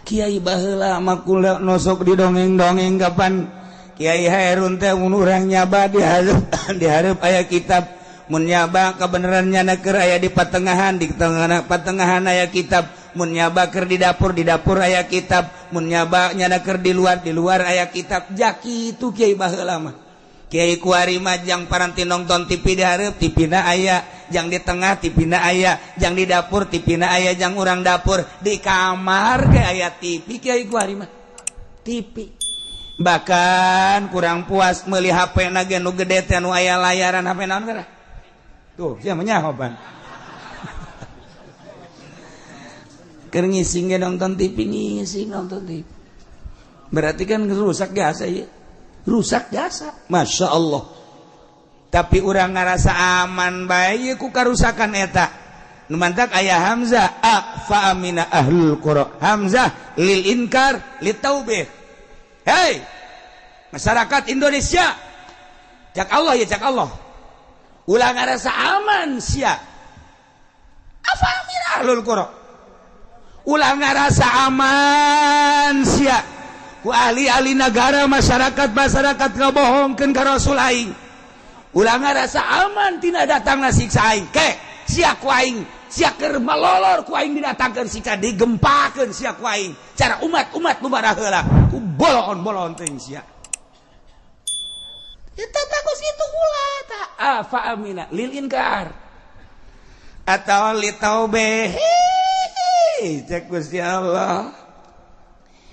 Speaker 2: kiai baheula mah kula nosok di dongeng-dongeng kapan Kiai Hairun teh mun urang nyaba dihareup aya kitab mun nyaba kabenerannya keur aya di patengahan di tengah patengahan aya kitab mun nyaba keur di dapur aya kitab mun nyaba nyana keur di luar aya kitab jaki itu kiai baheula mah Kiai kuari mah jang paranti nonton TV dihareup TV-na aya jang di tengah TV-na aya jang di dapur TV-na aya jang urang dapur di kamar ge aya TV Kiai kuari mah TV bahkan kurang puas meuli HP na ge nu gede teh nu aya layaran HP naon kana tuh sia mah nyahoban keur ngising ge nonton TV berarti kan rusak jasa ya rusak jasa Masya Allah tapi urang ngarasa aman bae ku karusakan eta nu mantak aya Hamzah fa amina ahlul qura Hamzah lil inkar lit taubih hei masyarakat Indonesia cak Allah ya cak Allah ulah ngarasa aman sia afa amina ahlul qura ulah ngarasa aman sia ku ahli-ahli negara masyarakat ngabohongkeun ka Rasul aing ulah ngarasa aman tina datangna siksa aing ke sia ku aing sia keur malolor ku aing didatangkeun siksa digempakeun sia ku aing cara umat nu baraheula ku bolon teuing sia eta bagus itu ulah ta fa amina lil inkar atau li taubeh cek Gusti Allah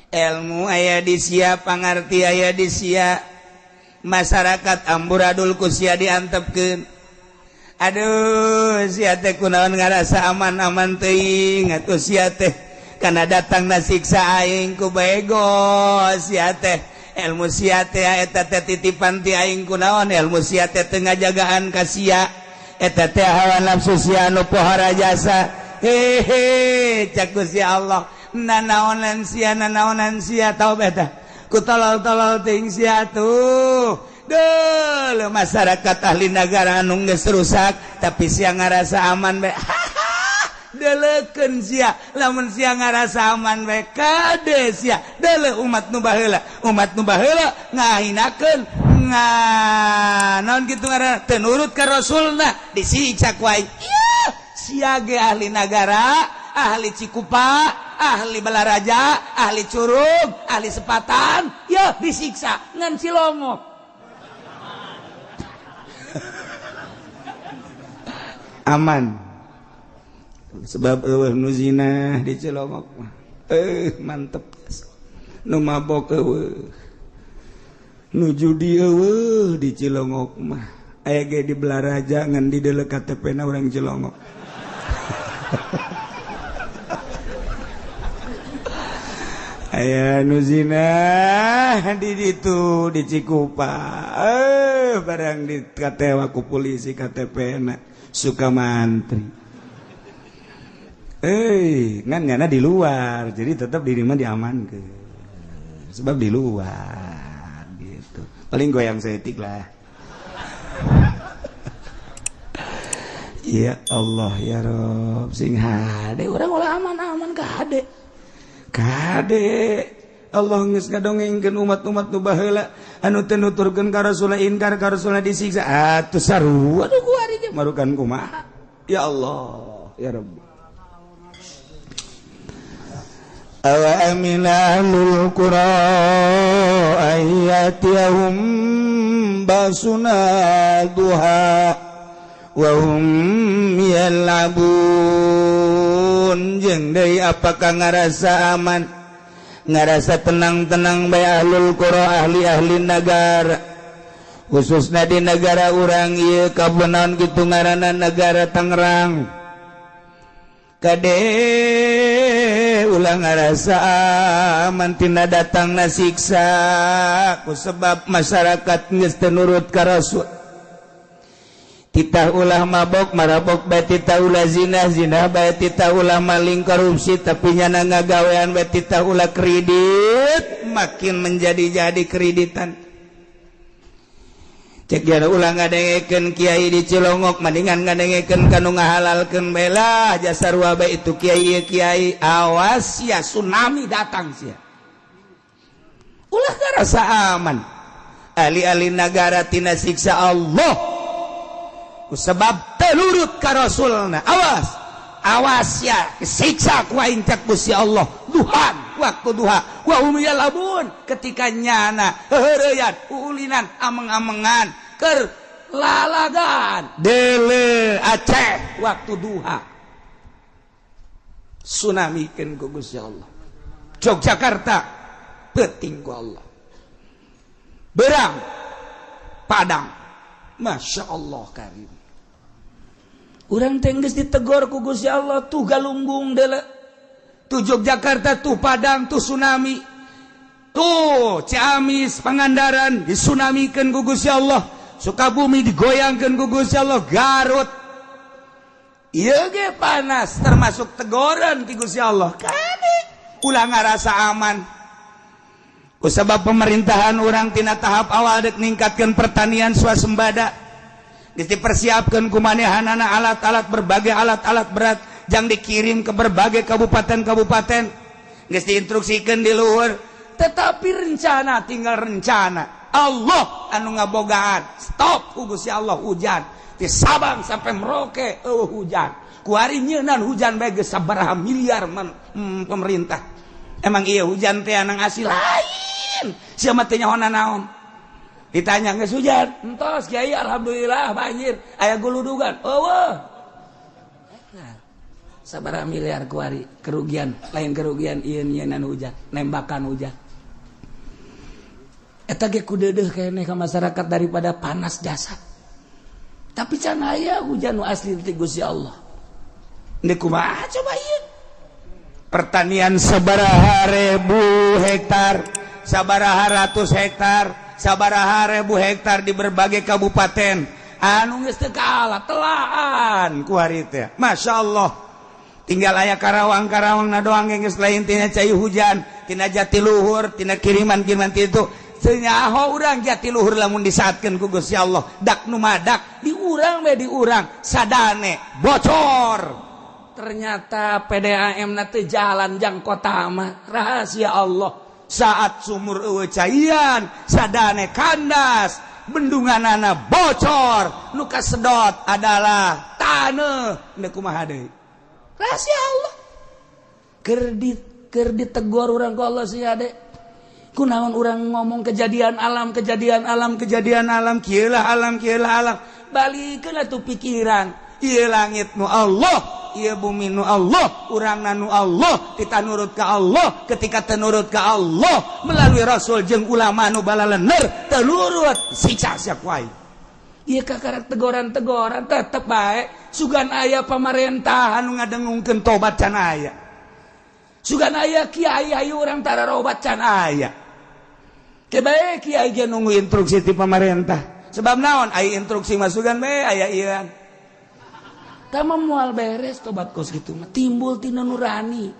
Speaker 2: ilmu aya di sia pangarti aya di sia masyarakat amburadul ku sia diantepkeun aduh sia teh kunaon ngarasa aman-aman teuing atuh sia teh kana datangna siksa aing ku bego sia teh ilmu sia teh eta teh titipan ti aing kunaon ilmu sia teh teu ngajagaan ka sia eta teh hawa nafsu sia nu pohara jasa hehe cak Gusti Allah nanaonan sia tau beta ku tolol-tolol ting sia tuh deuh masyarakat ahli negara anu geus rusak tapi sia ngarasa aman bae deleukeun sia lamun sia ngarasa aman bae kade sia deuleuh umat nu baheula ngahinakeun naon kitu ngaranna teu nurut ka rasulna disiksa ku aing sia ge ahli negara ahli Cikupa, ahli Balaraja, ahli Curug, ahli Sepatan, ya disiksa ngan Cilongo. Aman. Sebab eueuh nu zina di Cilongok mah. Mantep. Nu mabok eueuh. Nu judi eueuh di Cilongok mah. Aya ge di Balaraja ngan di deuleu KTP-na urang Cilongok. Aya nu zina di ditu di Cikupa barang dikatewa ku polisi KTP-na Sukamantri ngan nyana di luar jadi tetap diri mah diamankeun sebab di luar gitu paling goyang setik lah ya Allah ya Rob sing hade urang ulah aman-aman ka hade kade Allah geus ngadongengkeun umat-umat nu baheula anu teu nuturkeun ka Rasulullah inkar ka Rasulullah disiksa atuh sarua aduh ku ari ge marukan kumaha ya Allah ya Rabb awa amina ahlul qura ayatihum basuna duha wa hum yal'abun jeung deui apakah ngarasa aman ngarasa tenang-tenang bae ahlul qura ahli-ahli negara khususna di negara urang ieu kabenaon kitu ngaranna negara Tangerang kade ulah ngarasa aman tina datangna siksa ku sebab masyarakat geus teu nurut ka Rasul titah ulah mabok marabok bae titah ulah zina bae titah ulah maling korupsi tapi nyana ngagawean bae titah ulah kredit makin menjadi-jadi kreditan. Cek jana ulah ngadengekeun kiai di Cilongok mendingan ngadengekeun kanu ngahalalkeun bela jasa ruaba itu kiai awas ya tsunami datang sia. Ulah ngarasa aman. Ali-ali negara tina siksa Allah. Sebab telurut ka Rasulna. Awas ya siksa ku aing cek Gusti Allah. Duhan waktu duha wa hum yalabun ketika nyana heureuyan ulinan ameng-amengan keur lalagan dele Aceh waktu duha tsunamikeun ku Gusti Allah. Yogyakarta penting ku Allah. Berang Padang Masya Allah karim. Urang teh geus ditegor ku Gusti Allah tuh galunggung deuleu. Tuh Yogyakarta, tuh Padang, tuh tsunami. Tuh Ciamis, Pangandaran disunamikeun ku Gusti Allah. Sukabumi digoyangkeun ku Gusti Allah. Garut ieu ge panas termasuk tegoran ti Gusti Allah. Kade ulah ngarasa aman. Kusabab pemerintahan urang tina tahap awal dek ningkatkeun pertanian swasembada. Geus dipersiapkeun kumanehanana alat-alat berbagai alat-alat berat jang dikirim ke berbagai kabupaten-kabupaten. Geus diinstruksikeun di luhur, tetapi rencana tinggal rencana. Allah anu ngabogaan. Stop ku Gusti Allah hujan. Ti Sabang sampai Merauke hujan. Ku ari nyeunan hujan bae geus sabaraha miliar pemerintah. Emang iya hujan teh anang hasil lain. Sia mah teh nyaona naon. Ditanya geus hujan, entos Kiai alhamdulillah banjir, aya guludugan. Eueuh. Sabaraha miliar ku ari kerugian, lain kerugian ieu nyeunan hujan, nembakan hujan. Eta ge kudeudeuh keneh ka masyarakat daripada panas jasad. Tapi can aya hujan nu asli ti Gusti Allah. Deuk kumaha coba ieu? Pertanian sabaraha ribu hektar, sabaraha ratus hektar, sabaraha ribu hektar di berbagai kabupaten. Anu geus teu kaala telaan ku hari teh. Masyaallah. Tinggal aya Karawang-karawangna doang geus lain tina cai hujan, tina jatiluhur, tina kiriman-kiriman kitu. Senyaho urang jatiluhur lamun disaatkeun ku Gusti Allah. Dak nu madak di urang we di urang sadane bocor. Ternyata PDAM na teu jalan jang kota mah rahasia Allah. Saat sumur eueuh caian sadane kandas, bendunganana bocor, nu kasedot adalah taneuh. Neuk kumaha deui? Rahasia Allah. Keur ditegor urang ku Allah sia de. Kunaon urang ngomong kejadian alam, kieulah alam. Balikeun atuh pikiran. Ieu langit nu Allah, ieu bumi nu Allah, urangna nu Allah, kita nurut ka Allah. Ketika teu nurut ka Allah melalui rasul jeung ulama nu balaleuneur teu nurut siksa sia ku aing. Ieu kakarak tegoran-tegoran tetep bae sugan aya pamarentah anu ngadengungkeun tobat can aya. Sugan aya kiai hayu urang tararobat can aya. Kebae kiai ge nunggu instruksi ti pamarentah. Sebab naon aya instruksi mah sugan bae aya ieu. Tama moal beres tobat kos gitu mah timbul tina nurani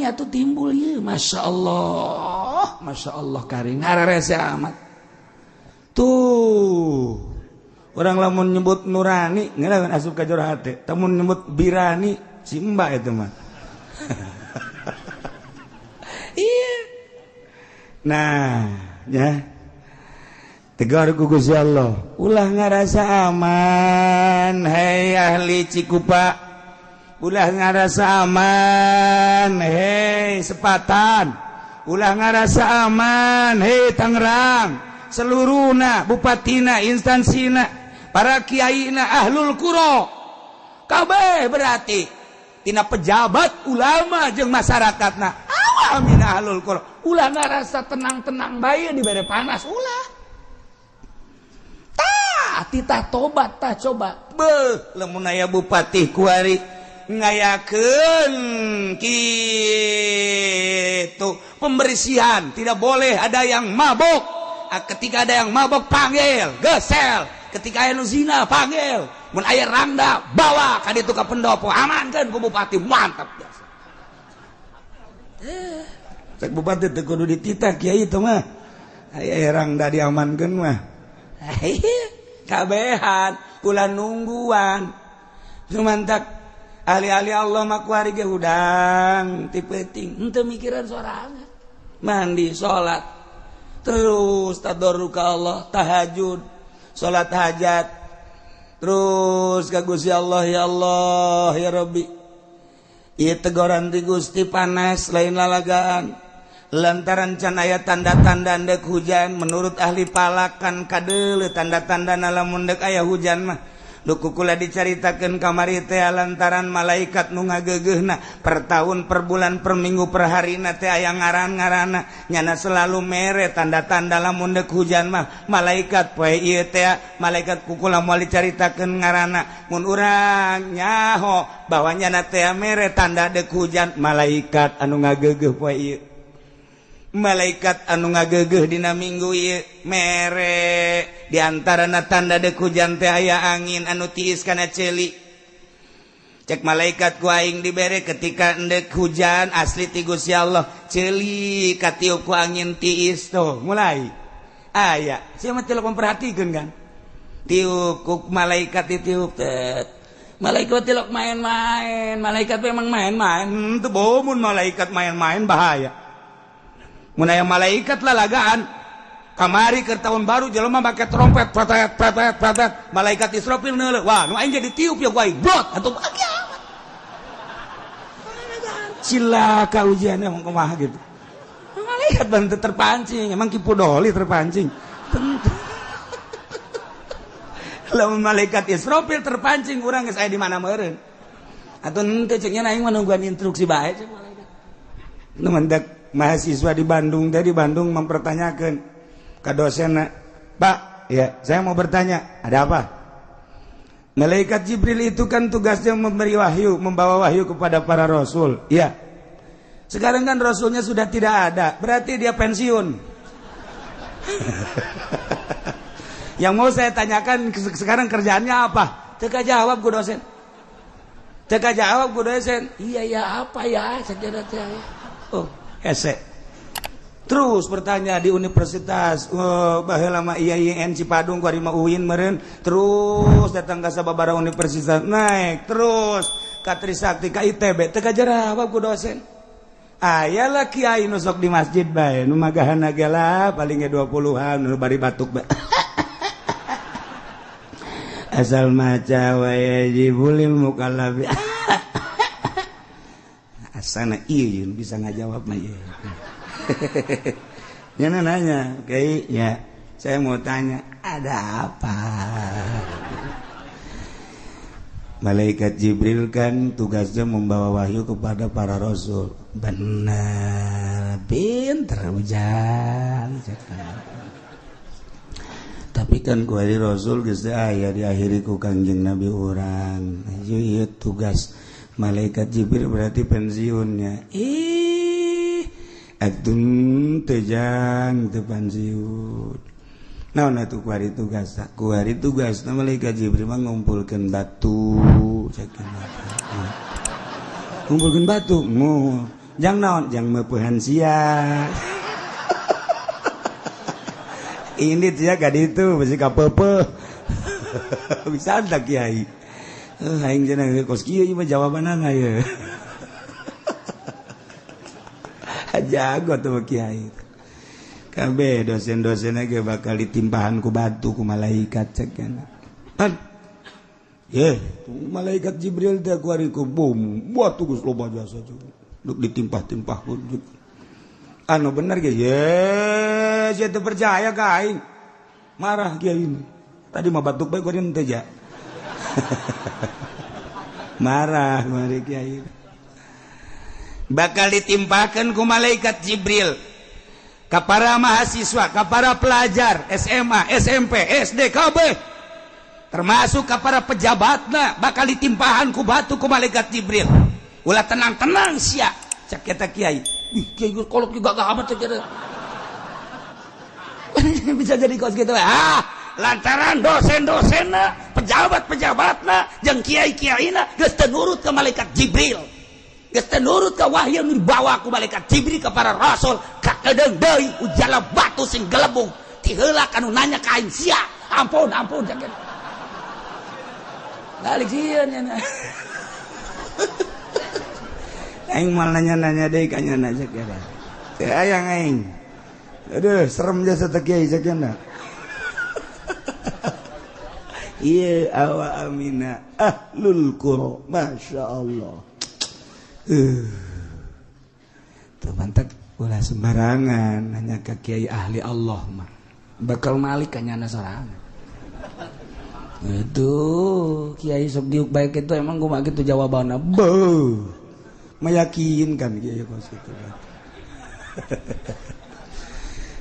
Speaker 2: atuh timbul ieu. Masya Allah karing ngararese amat tuh orang lamun nyebut nurani ngeunaheun asup ka jero hate tamun nyebut birani si mbak itu mah. Iya nah ya tegar ku Gusti Allah, ulah ngarasa aman, hei ahli Cikupa, ulah ngarasa aman, hei Sepatan, ulah ngarasa aman, hei Tangerang, seluruhna, bupatina, instansina, para kiaina, ahlul qura, kabeh berarti, tina pejabat, ulama, jeung masyarakatna, awamin ahlul qura, ulah ngarasa tenang-tenang bae di bare panas, ulah. Titah tobat tah coba beuh lamun aya bupati kuari ngayakeun kitu pembersihan tidak boleh ada yang mabok. Ketika ada yang mabok panggil gesel ketika aya nu zina panggil, mun aya rangda bawa ka ditu ka pendopo, amankeun ku bupati, mantap biasa. Cek bupati teu kudu ditita kiai teh mah. Aya rangda diamankeun mah. Kabehan ulah nungguan. Sumantak ahli-ahli Allah mah kuari ge hudang ti peuting, henteu mikiran sorangan. Mandi, salat, terus tadarruk ka Allah, tahajud, salat hajat, terus ka Gusti Allah, ya Allah ya Rabbi. Ieu teguran ti Gusti panas lain lalagaan. Lantaran can aya tanda-tanda ndek hujan, menurut ahli palakan kadeuleu tanda-tanda lamun ndek aya hujan mah. Duku kula dicaritakeun kamari teh lantaran malaikat nu ngageugeuhna per tahun, per bulan, per minggu, per harina teh aya ngaran-ngaranna nyana selalu mere tanda-tanda lamun deuk hujan mah malaikat poe ieu teh malaikat kukula moal dicaritakeun ngaranna mun urang nyaho bahwa nyana teh mere tanda deuk hujan malaikat anu ngageugeuh poe ieu. Malaikat anu ngageugeuh dina minggu ieu mere diantarana tanda deuk hujan teh aya angin anu tiis kana ceuli. Cek malaikat ku aing dibere ketika endek hujan asli ti Gusti Allah ceuli katiup ku angin tiis tuh mulai aya sia mah teu memperhatikeun kan tiup ku malaikat ditiup teh malaikat tilok main-main malaikat memang main-main teu bomun malaikat main-main bahaya. Mun aya malaikat lalagaan kamari keur tahun baru jelema make trompet pratet pratet pratet malaikat Israfil neuleuh wah nu aing jadi tiup ya ku aing brot atuh kiamat cilaka ujiannya emang kumaha gitu malaikat bantu terpancing emang kipu doli terpancing lamun malaikat Israfil terpancing urang geus aya di mana meureun atuh henteu ceuk nya aing menungguan instruksi bae ceuk malaikat nu mendak mahasiswa di Bandung mempertanyakan ke dosenna, Pak, ya saya mau bertanya, ada apa? Malaikat Jibril itu kan tugasnya memberi wahyu, membawa wahyu kepada para rasul. Ya, sekarang kan rasulnya sudah tidak ada, berarti dia pensiun. Yang mau saya tanyakan sekarang kerjaannya apa? Teka jawab ku dosen. Teka jawab ku dosen. Iya ya apa ya? Saudara saya. Oh. Ese terus bertanya di universitas baheula mah IAIN Cipadung kuari mah UIN meureun terus datang ka sababaraha universitas naik terus ka Trisakti ka ITB teu kajawab ku dosen aya lah kiai nu sok di masjid bae nu magahana ge lah paling ge 20-an nu bari batuk bae asal maca wa yajibul mukallaf asana iya bisa ngajawab mah iya. Nyana nanya, kayak ya saya mau tanya ada apa? Malaikat Jibril kan tugasnya membawa wahyu kepada para rasul. Benar, pinter ujang. Tapi kan kuari rasul geus aya diakhiri ku Kangjeng Nabi urang. Ieu tugas malaikat Jibril berarti pensiunnya. Atun tejang teu pensiun. Naon atuh kuari tugas? Kuari tugas malaikat Jibril mah ngumpulkeun batu, ngumpulkeun batu. Jang naon? Jang meupeuhan sia. Ini sia ka ditu bisi ka peupeuh. Bisa tak kiai? Aing cenah kos kieu ieu mah jawabanana ye. Jago tuh kiai. Kabeh dosen-dosenna ge bakal ditimpahan ku batu ku malaikat cek kana. Pan. Ye, malaikat Jibril teh kuari ku bom, batu geus loba jasa cek. Duk ditimpah-timpah ku. Anu bener ge ye, saya teu percaya ka aing. Marah kiai ini. Tadi mah batuk bae kuari teh ja. Marah mari kiai bakal ditimpakan ku malaikat Jibril ka para mahasiswa ka para pelajar SMA, SMP, SD, KB termasuk ka para pejabatna bakal ditimpahan ku batu ku malaikat Jibril ulah tenang-tenang sia cek eta kiai kiai kolot juga gak amat cek bisa jadi kos gitu lantaran dosen-dosenna pejabat-pejabatna jeung kiai-kiaina geus teu nurut ka malaikat Jibril, geus teu nurut ka wahyu nu dibawa ku malaikat Jibril ka para rasul, ka kedeung deui ujala batu sing gelembung ti heula kanu nanya ka aing sia ampun jakeun balik sieun nya aing mal nanya-nanya deui ka nya aja kira teu aya aing aduh serem jasa teh kiai sakeuna iya awa amina ahlul qura masyaallah tuh mantap ulah sembarangan nanya ke kiai ahli Allah mah bakal malik kanyana sorangan itu kiai sok diuk baik itu emang kumaha kitu jawabanna beuh meyakinkan kiai kos kitu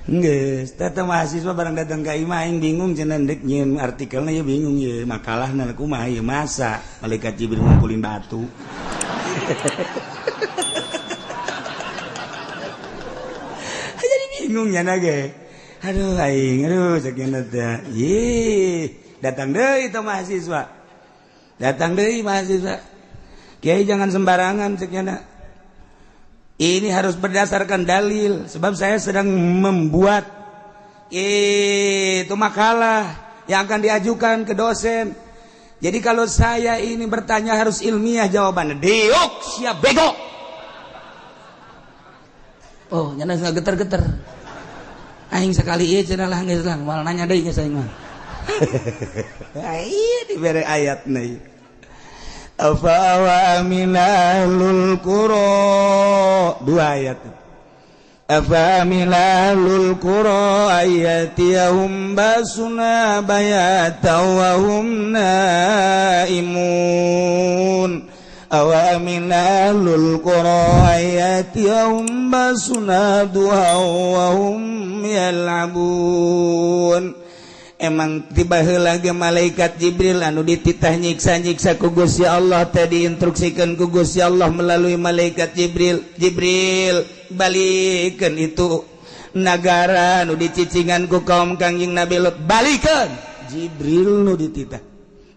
Speaker 2: geus tata mahasiswa barang datang ka imah aing bingung cenah deuk nyieun artikelna ya bingung ye makalahna kumaha ye masa malaikat Jibril ngumpulin batu jadi bingung nya ge aduh aing sakeuna teh ye datang deui teh mahasiswa kiai jangan sembarangan sakeuna. Ini harus berdasarkan dalil sebab saya sedang membuat itu makalah yang akan diajukan ke dosen. Jadi kalau saya ini bertanya harus ilmiah jawabannya. Deok siap bego. Oh, nyana geter-geter. Aing sekali ieu cenah lah geus lang moal nanya deui geus aing mah. Ai dibere ayatna ieu. Afa aminalul qura dua ayat afa aminalul qura ayatihum basuna bayata wa hum naimun awa aminalul qura ayatihum basuna duha wa hum yal'abun. Emang tiba heula ge malaikat Jibril anu dititah nyiksa-nyiksa ku Gusti Allah teh diinstruksikan ku Gusti Allah melalui malaikat Jibril balikeun itu nagara anu dicicingan ku kaum Kangjeng Nabi Lut balikeun Jibril nu dititah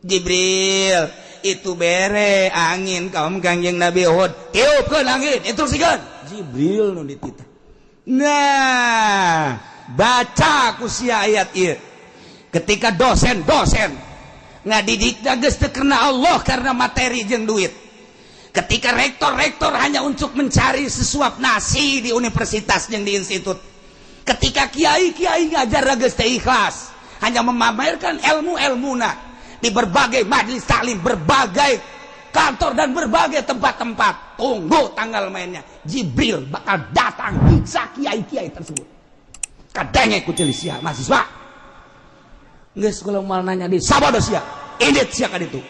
Speaker 2: Jibril itu bere angin kaum Kangjeng Nabi Hud tiupkeun angin instruksikeun Jibril nu dititah. Nah baca ku sia ayat ieu ketika dosen ngadidikna geus teu karena Allah karena materi jeung duit. Ketika rektor hanya untuk mencari sesuap nasi di universitas jeung di institut. Ketika kiai ngajar geus teu ikhlas, hanya memamerkan ilmu-ilmuna di berbagai majelis taklim, berbagai kantor dan berbagai tempat-tempat. Tunggu tanggal mainnya. Jibril bakal datang nyiksa kiai-kiai tersebut. Kadenge ku teu sia mahasiswa. Geus kula mal nanya di sabada sia edit sia ka ditu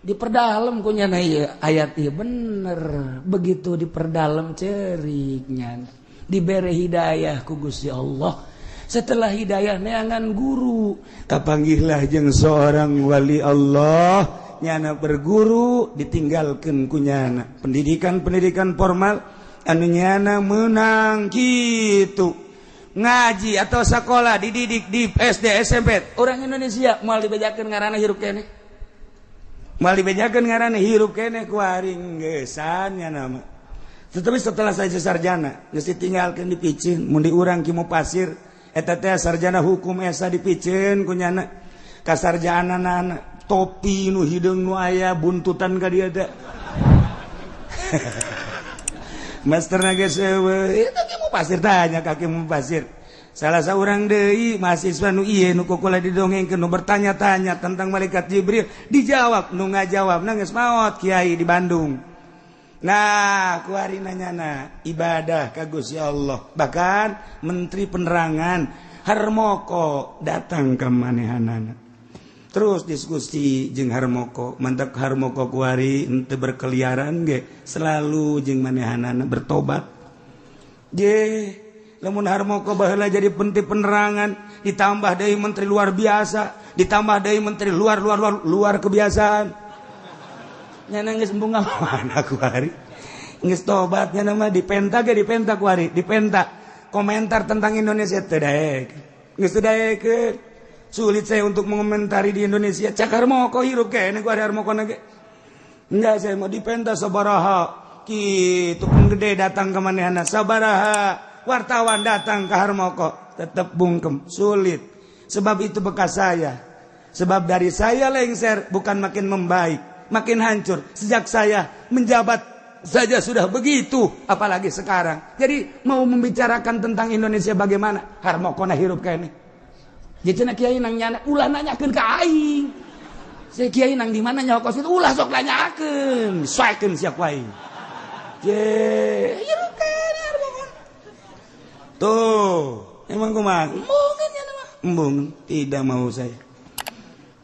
Speaker 2: diperdalam ku nyana ieu ayat ieu bener begitu diperdalam ceurignya dibere hidayah ku Gusti Allah. Setelah hidayah neangan guru kapanggihlah jeung seorang wali Allah nyana berguru ditinggalkeun ku nyana pendidikan formal anu nyana meunang kitu ngaji atau sekolah dididik di SD SMP orang Indonesia moal dibejakeun ngaranna hirup keneh kuaring geesan nya nama tetapi setelah saya sarjana geus ditinggalkeun di Picieun mun di urang ki Pasir eta teh sarjana hukum esa di Picieun ku nyana kasarjanana topi nu hideung nu aya buntutan ka dieu teh masterna geus eueuh eta ki Pasir tanya kaki Pasir salah seorang deui mahasiswa nu ieu nu kukula didongengkeun nu bertanya-tanya tentang malaikat Jibril dijawab nu ngajawabna geus maot kiai di Bandung. Nah kuari nanyana ibadah ka Gusti Allah bahkan menteri penerangan Harmoko datang ka manehanana terus diskusi jeung Harmoko mantap Harmoko kuari henteu berkeliaran ge selalu jeung manehanana bertobat ye lamun Harmoko baheula jadi menteri penerangan ditambah deui menteri luar biasa ditambah deui menteri luar kebiasaan nyana geus embung mana kuari geus tobat nya mah dipenta kuari dipenta komentar tentang Indonesia teu daek geus teu daekeun Sulit saya untuk mengomentari di Indonesia. Cak Harmoko hirup kene ku ada Harmoko nage. Enggak, saya mau dipentas sabaraha. Kitu penggede datang ke manehana sabaraha. Wartawan datang ke Harmoko, tetap bungkem, sulit. Sebab itu bekas saya. Sebab dari saya lengser bukan makin membaik, makin hancur. Sejak saya menjabat saja sudah begitu, apalagi sekarang. Jadi mau membicarakan tentang Indonesia bagaimana? Harmoko na hirup kene. Jadi cenah kiai nang nyana, ulah nanyakeun ka aing. Saya kiai nang di mana nyokos itu ulah sok nanyakeun, saekeun sia ku aing. Ye, hirup kene Harmoko. Tuh, emang kumaha?
Speaker 3: Mungkin ya nama.
Speaker 2: Embung, tidak mau saya.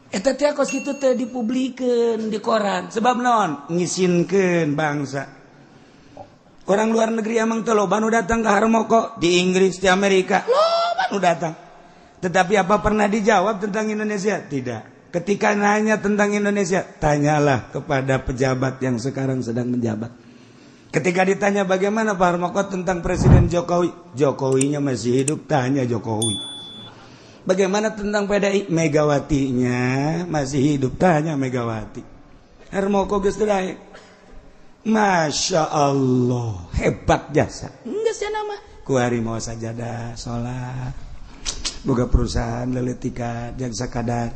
Speaker 3: Eta teh kos kitu teh dipublikeun di koran.
Speaker 2: Sebab non ngisinkeun bangsa. Orang luar negeri emang teh loba nu datang ke Harmoko di Inggris, di Amerika. Loba nu datang. Tetapi apa pernah dijawab tentang Indonesia? Tidak. Ketika nanya tentang Indonesia, tanyalah kepada pejabat yang sekarang sedang menjabat. Ketika ditanya bagaimana Pak Harmoko tentang Presiden Jokowi, Jokowinya masih hidup, tanya Jokowi. Bagaimana tentang PDI, Megawatinya masih hidup, tanya Megawati. Harmoko geus teu daek. Masya Allah, hebat jasa.
Speaker 3: Geus ya nama.
Speaker 2: Ku hari mau sajadah, sholat, boga perusahaan leuleutikan jeung sakadar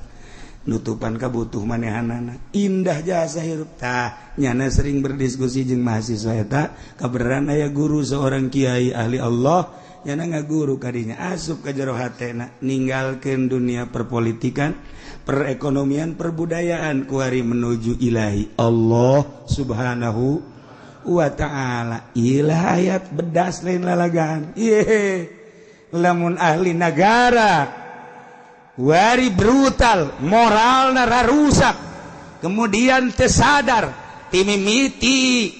Speaker 2: nutupan kabutuh manehanana. Indah jasa hirup tah. Nyana sering berdiskusi jeung mahasiswa eta, kabeneran aya guru seorang kiai ahli Allah, nyana ngaguru kadinya asup ka jero hatena, ninggalkeun dunia perpolitikan, perekonomian, perbudayaan ku hari menuju ilahi Allah Subhanahu wa ta'ala. Ilah ayat bedas lain lalagaan. Lamun ahli negara wari brutal, moral nara rusak, kemudian tersadar timimiti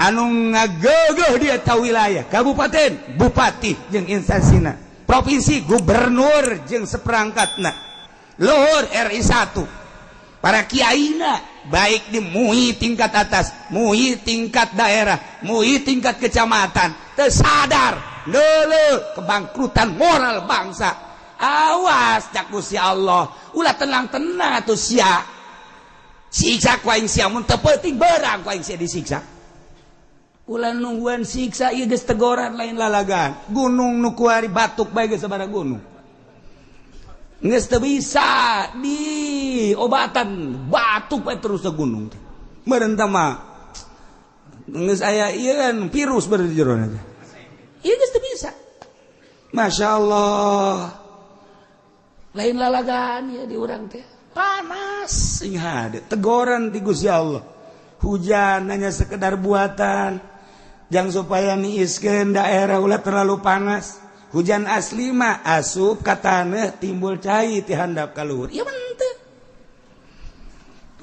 Speaker 2: anu ngagogoh dia tahu wilayah kabupaten, bupati jeung instansina, provinsi, gubernur jeung seperangkatna, luhur RI 1, para kiaina baik di MUI tingkat atas, MUI tingkat daerah, MUI tingkat kecamatan, tersadar deuleu kebangkrutan moral bangsa. Awas cak Gusti Allah, ulah tenang-tenang atuh sia. Siksa ku aing sia mun teu peuting beurang ku aing sia disiksa. Ulah nungguan siksa ieu geus tegoran lain lalagaan. Gunung nu kuari batuk bae geus sabaraha gunung. Geus teu bisa diobatan batuk bae terus ke gunung teh. Meureun tah mah geus aya ieu kan virus beureun di jero teh.
Speaker 3: Ieu geus teu bisa.
Speaker 2: Masya Allah.
Speaker 3: Lain lalagaan ya di urang teh.
Speaker 2: Panas sing hade. Tegoran ti Gusti Allah. Hujan hanya sekedar buatan. Jangan supaya niiskeun daerah ulah terlalu panas. Hujan asli mah asup ka taneuh timbul cai ti handap ka luhur. Ieu mah teu.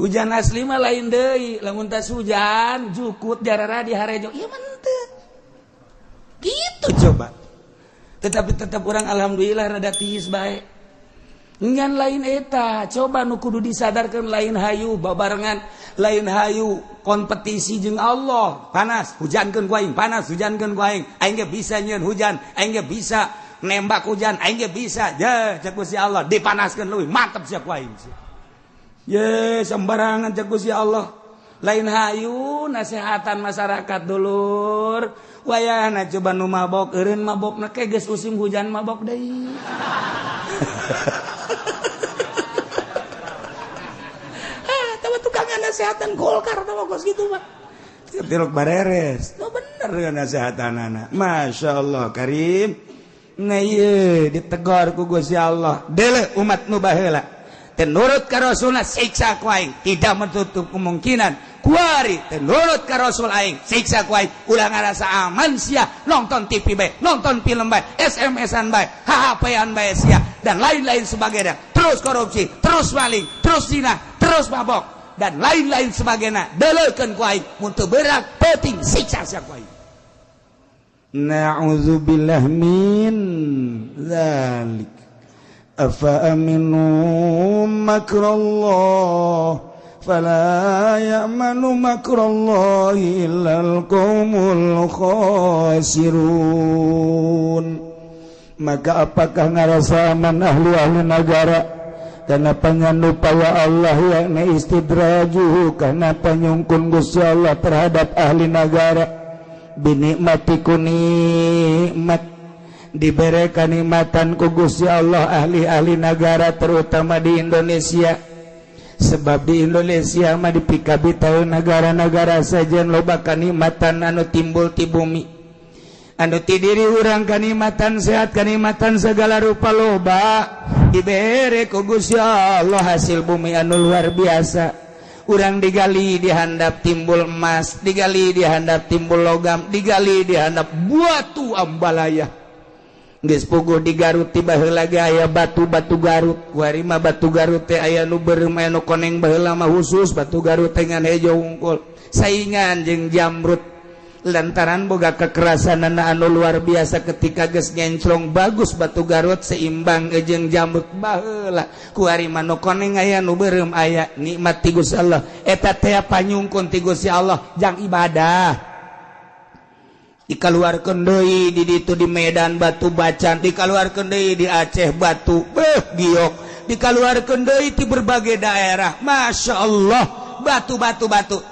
Speaker 2: Hujan asli mah lain deui. Lamun tas hujan jukut jarara di harejo. Ieu mah teu. Gitu coba. Tetapi tetap orang alhamdulillah rada tiis bae. Ngan lain eta, coba nu kudu disadarkan lain hayu babarengan, lain hayu kompetisi jeung Allah. Panas, hujankeun ku aing, panas, hujankeun ku aing. Aing ge bisa nyieun hujan, aing ge bisa nembak hujan, aing ge bisa. Ya, cek Gusti Allah dipanaskeun leuwih, mantep sia ku aing. Ye, sembarangan cek Gusti Allah. Lain hayu nasehatan masyarakat dulur. Wayahna coba nu mabok, eureun mabokna ke geus musim hujan mabok deui.
Speaker 3: Tawa tukang nasehatan Golkar tawa kos gitu mah.
Speaker 2: Tiruk bareres.
Speaker 3: No bener
Speaker 2: dengan nasehatanana. Masya Allah Karim. Nah ieu ditegor ku Gusti Allah. Deuleu umat nu baheula. Teu nurut ka Rasulna siksa ku aing. Tidak menutup kemungkinan kuari teu nurut ka Rasul aing siksa ku aing. Ulah ngarasa aman sia nonton TV bae, nonton film bae, SMS-an bae, HP-an bae sia dan lain-lain sebagainya. Terus korupsi, terus maling, terus zina, terus mabok dan lain-lain sebagainya. Deuleukeun ku aing mun teu beurang peuting siksa sia ku aing. Na'udzubillah min dzalik. Afa aminu makrallah fala ya'manu makrallahi illal qaumul khasirun.
Speaker 4: maka apakah ngarasa aman ahli-ahli negara karena panyandupaya Allah yakni istidrajuhu karena panyungkun Gusti Allah terhadap ahli negara binikmati ku nikmat diberi kanikmatan ku Gusti Allah ahli-ahli negara terutama di Indonesia sebab di Indonesia mah dipikabi tahu negara-negara saja loba kanikmatan anu timbul ti bumi anu ti diri urang kanikmatan sehat kanikmatan segala rupa loba dibere ku Gusti Allah hasil bumi anu luar biasa urang digali dihandap timbul emas digali dihandap timbul logam digali dihandap batu ambalaya geus puguh di Garut tiba heula ge aya batu-batu Garut kuari mah batu Garut teh aya nu beureum aya nu koneng baheula mah khusus batu Garut teh ngan hejo unggul saingan jeung Jamrud lantaran boga kekerasan anu luar biasa ketika geus ngenclong bagus batu Garut seimbang jeung Jamrud baheula kuari mah nu koneng aya nu beureum aya nikmat ti Gusti Allah eta teh panyungkun ti Gusti Allah jang ibadah dikaluarkeun deui di ditu di Medan batu bacan dikaluarkeun deui di Aceh batu giok dikaluarkeun deui ti berbagai daerah Masya Allah batu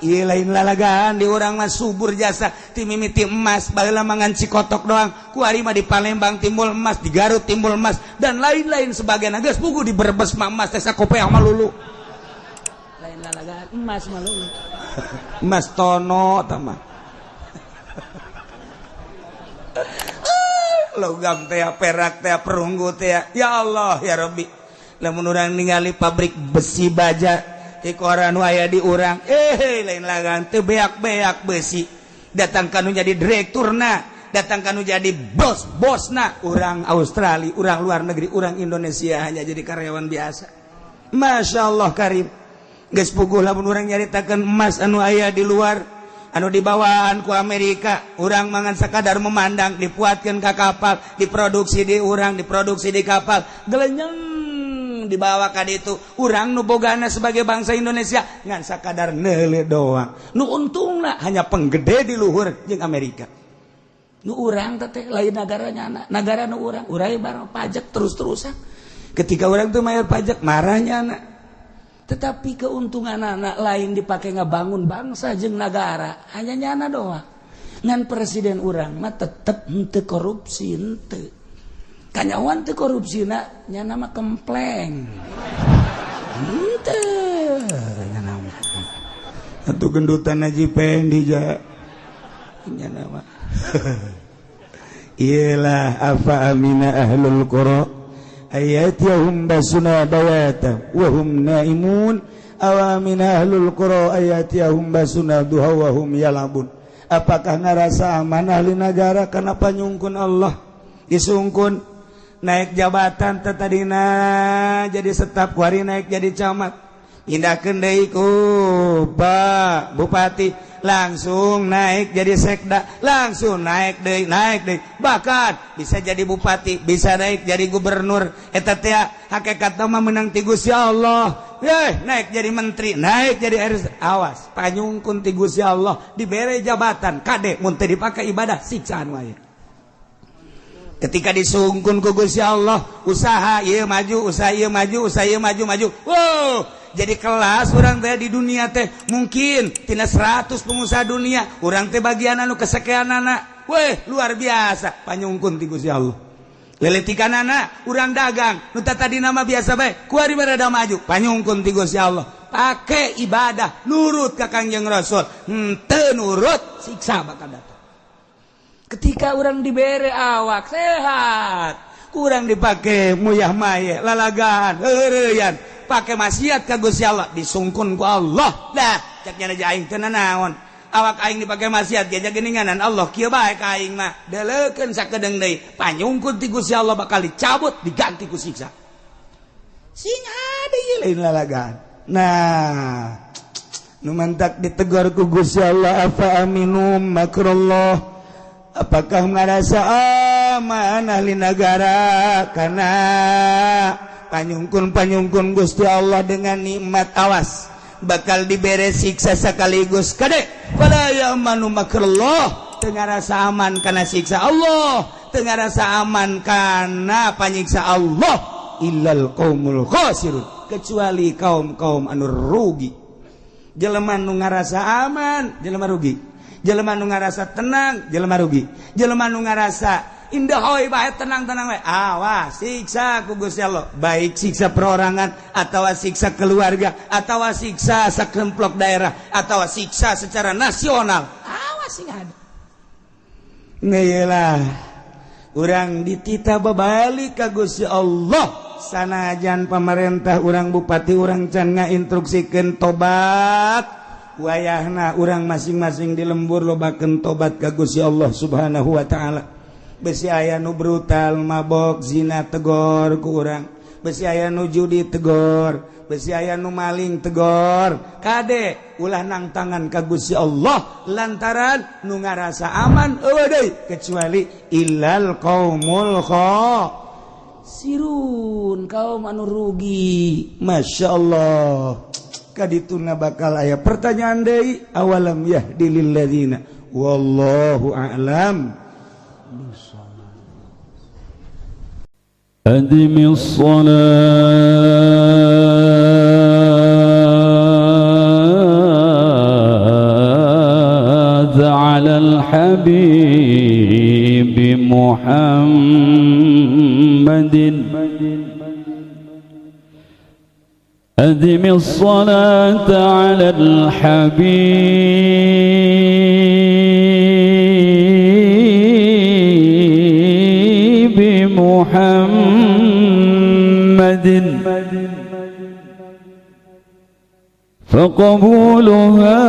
Speaker 4: ieu lain lalagaan di urang mah subur jasa ti mimiti emas baheula mangan cikotok doang kuari mah di Palembang timbul emas di Garut timbul emas dan lain-lain sebagainya geus puguh di Brebes mah emas teh sakopeah mah lulu lain lalagaan emas mah lulu emas tono tah mah logam teh perak teh perunggu teh ya Allah ya Rabbi lamun urang ningali pabrik besi baja di koran aya di urang lain lagan teu beak-beak besi datang kanu jadi direkturna datang kanu jadi bosna urang Australia urang luar negeri urang Indonesia hanya jadi karyawan biasa Masya Allah karim geus puguh lamun urang nyaritakeun emas anu aya di luar anu dibawaan ku Amerika urang mangan sakadar memandang dipuatkeun ka kapal diproduksi di urang diproduksi di kapal gelenyeng dibawa ka ditu urang nu bogana sebagai bangsa Indonesia ngan sakadar neule doang nu untungna hanya penggede di luhur jeung Amerika nu urang teh lain nagaranya negara nu urang urai barang pajak terus-terusan ketika urang teu mayar pajak marahnya anak tetapi keuntungan anak lain dipakai ngebangun bangsa jeung negara hanya nyana doang ngan presiden urang mah tetep henteu korupsi henteu kanyawan teu korupsina nyana mah kempleng henteu nyana mah atuh gendutan Haji Pendi ja nyana mah iyalah afa amina ahlul qura ayatihum basuna bayata wa hum naimun awamina ahlul qura ayatihum basuna duha wa hum yalabun apakah ngarasa aman ahli negara kana panyungkun Allah disungkun naik jabatan tadina jadi staf kuari naik jadi camat indahkeun deui ku Pak Bupati langsung naik jadi sekda langsung naik deui bahkan bisa jadi bupati bisa naik jadi gubernur eta teh hakikatna mah meunang ti Gusti Allah naik jadi menteri naik jadi RS awas panyungkun ti Gusti Allah dibere jabatan kade mun teu dipake ibadah siksaan wae ketika disungkun ku Gusti Allah usaha ieu maju usaha ieu maju usaha ieu maju wow jadi kelas orang teh di dunia teh mungkin tina 100 pengusaha dunia orang teh bagian anu kesekianana weh luar biasa panyungkun ti Gusti Allah leletikanana urang dagang nu tadi nama biasa bae kuari barada maju panyungkun ti Gusti Allah pake ibadah nurut ka Kangjeng Rasul henteu nurut siksa bakal datang ketika orang dibere awak sehat kurang dipake muyah maye lalagaan heureuyan pakai maksiat ka Gusti Allah disungkun ku Allah dah cek nya aing teu naon awak aing dipake maksiat ge geuninganan Allah kieu bae ka aing mah deleukeun sakedeung deui panyungkun ti Gusti Allah bakal dicabut diganti ku siksa sing ada ieu lain lalagaan nah nu mantak ditegur ku Gusti Allah afa aminum makrullah apakah ngarasa aman ahli negara karena panyungkun Gusti Allah dengan nikmat awas bakal dibere siksa sekaligus kade fala ya'manu makrullah teu ngarasa aman kana siksa Allah
Speaker 2: teu ngarasa aman kana panyiksa Allah illal qaumul khasirun, kecuali kaum-kaum anu rugi. Jelema nu ngarasa aman jelema rugi, jelema nu ngarasa tenang jelema rugi, jelema nu ngarasa indah hoy bae tenang-tenang we awas siksa ku Gusti Allah, baik siksa perorangan atau siksa keluarga atau siksa sakemplok daerah atau siksa secara nasional, awas sing ada. Ngeulah urang ditita babalik ka Gusti Allah, sanajan pamarentah urang bupati urang can ngainstruksikeun tobat, wayahna urang masing-masing di lembur lobakeun tobat ka Gusti Allah Subhanahu wa taala. Besi aya nu brutal mabok zina tegor ku urang, besi aya nu judi tegor, besi aya nu maling tegor, kade ulah nang tangan ka Gusti Allah lantaran nu ngarasa aman eueuh deui kecuali illal qaumul khasirun, kaum anu rugi. Masyaallah kadituna bakal aya pertanyaan deui, awalam yahdilil ladzina wallahu a'lam.
Speaker 1: أدم الصلاة على الحبيب محمد أدم الصلاة على الحبيب محمد فقبولها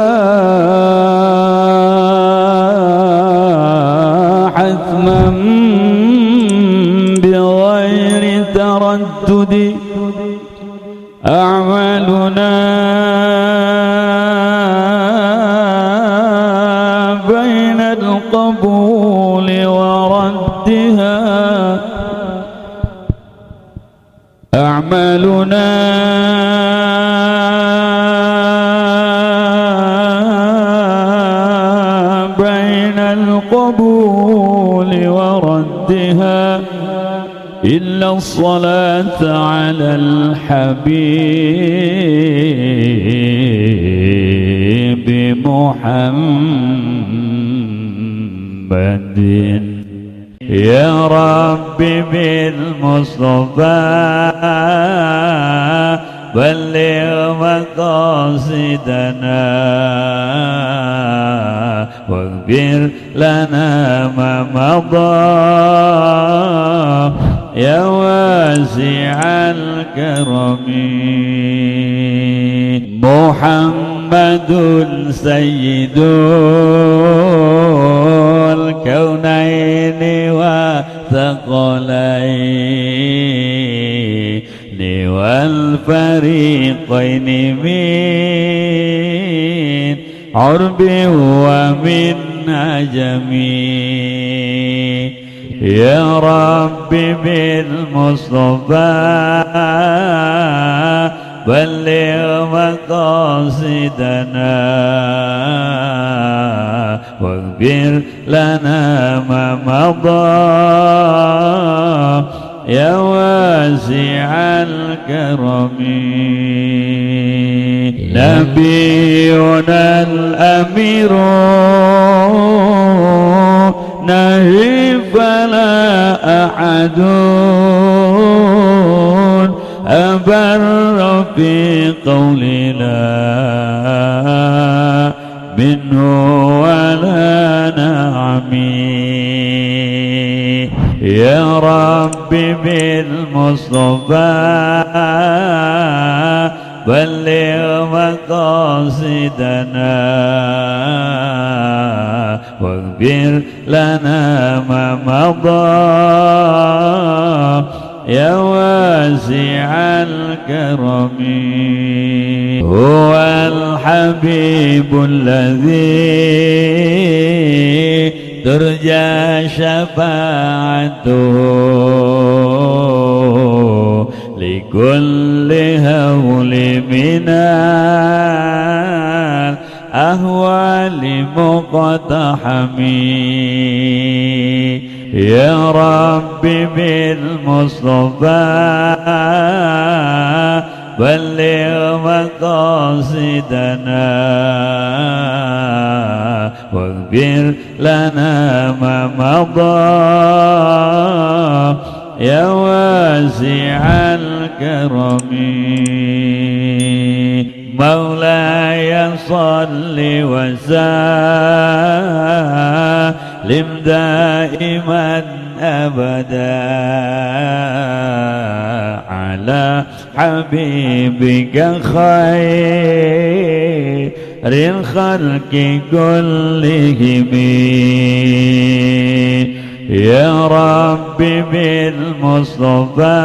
Speaker 1: حتما بغير تردد أعمالنا بين القبول وردها أعمالنا بين القبول وردها إلا الصلاة على الحبيب محمد يا رب بالمصطفى بلغ مقاصدنا واغفر لنا ما مضى يا واسع الكرم محمد سيد الكونين وثقلين والفريقين من عرب ومن عجم يا رب بالمصطفى بلغ مقاصدنا واغفر لنا ما مضى يا واسع الكرم نبينا الأمير نهي فلا أحد أبر في قولنا منه ولا نعمي يا رب بالمصطفى بلغ مقاصدنا واغفر لنا ما مضى يا واسع الكرم هو الحبيب الذي ترجى شفاعته لكل هول من الأهوال مقتحم يا ربي بالمصطفى بلغ مقاصدنا واغفر لنا ما مضى يا واسع الكرم مولاي صل وسلم دائما أبدا على حبيبك خير الخلق كلهم يا ربي بالمصطفى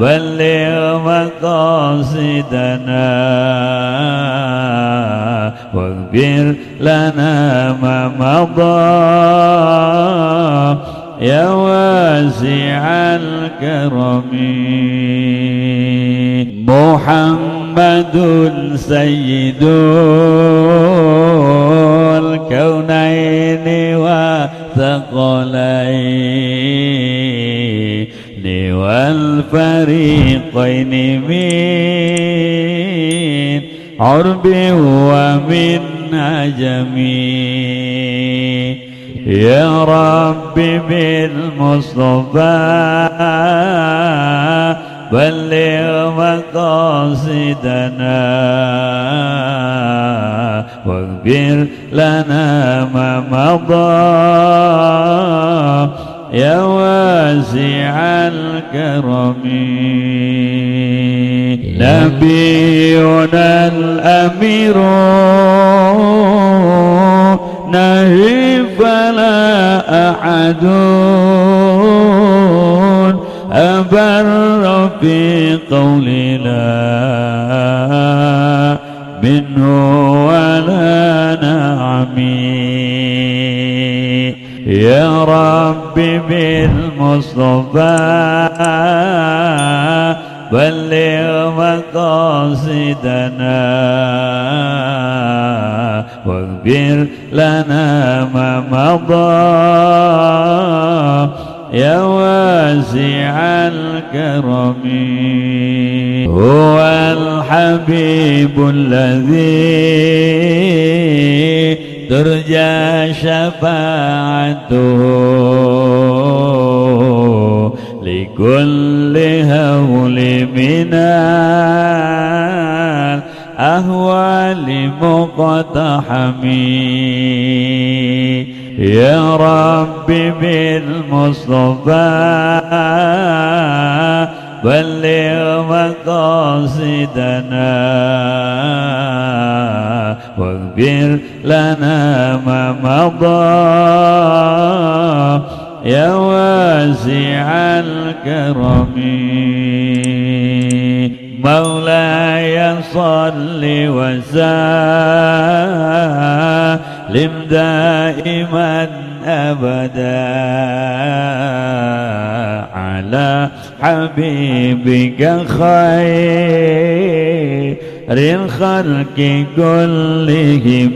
Speaker 1: بلغ مقاصدنا واغفر لنا ما مضى يا واسع الكرم محمد سيد الكونين والثقلين والفريقين من عرب ومن عجم يا ربي بالمصطفى بلغ مقاصدنا واغفر لنا ما مضى يا واسع الكرم نبينا الأمير نهي فلا أحد أبر في قولنا منه ولا نعمي يا ربي بالمصطفى بلغ مقاصدنا واغفر لنا ما مضى يا واسع الكرم هو الحبيب الذي ترجى شفاعته لكل هول من الأهوال مقتحم يا ربي بالمصطفى بلغ مقاصدنا واغفر لنا ما مضى يا واسع الكرم مولاي صل وسلم دائما أبدا على حبيبك خير الخلق كلهم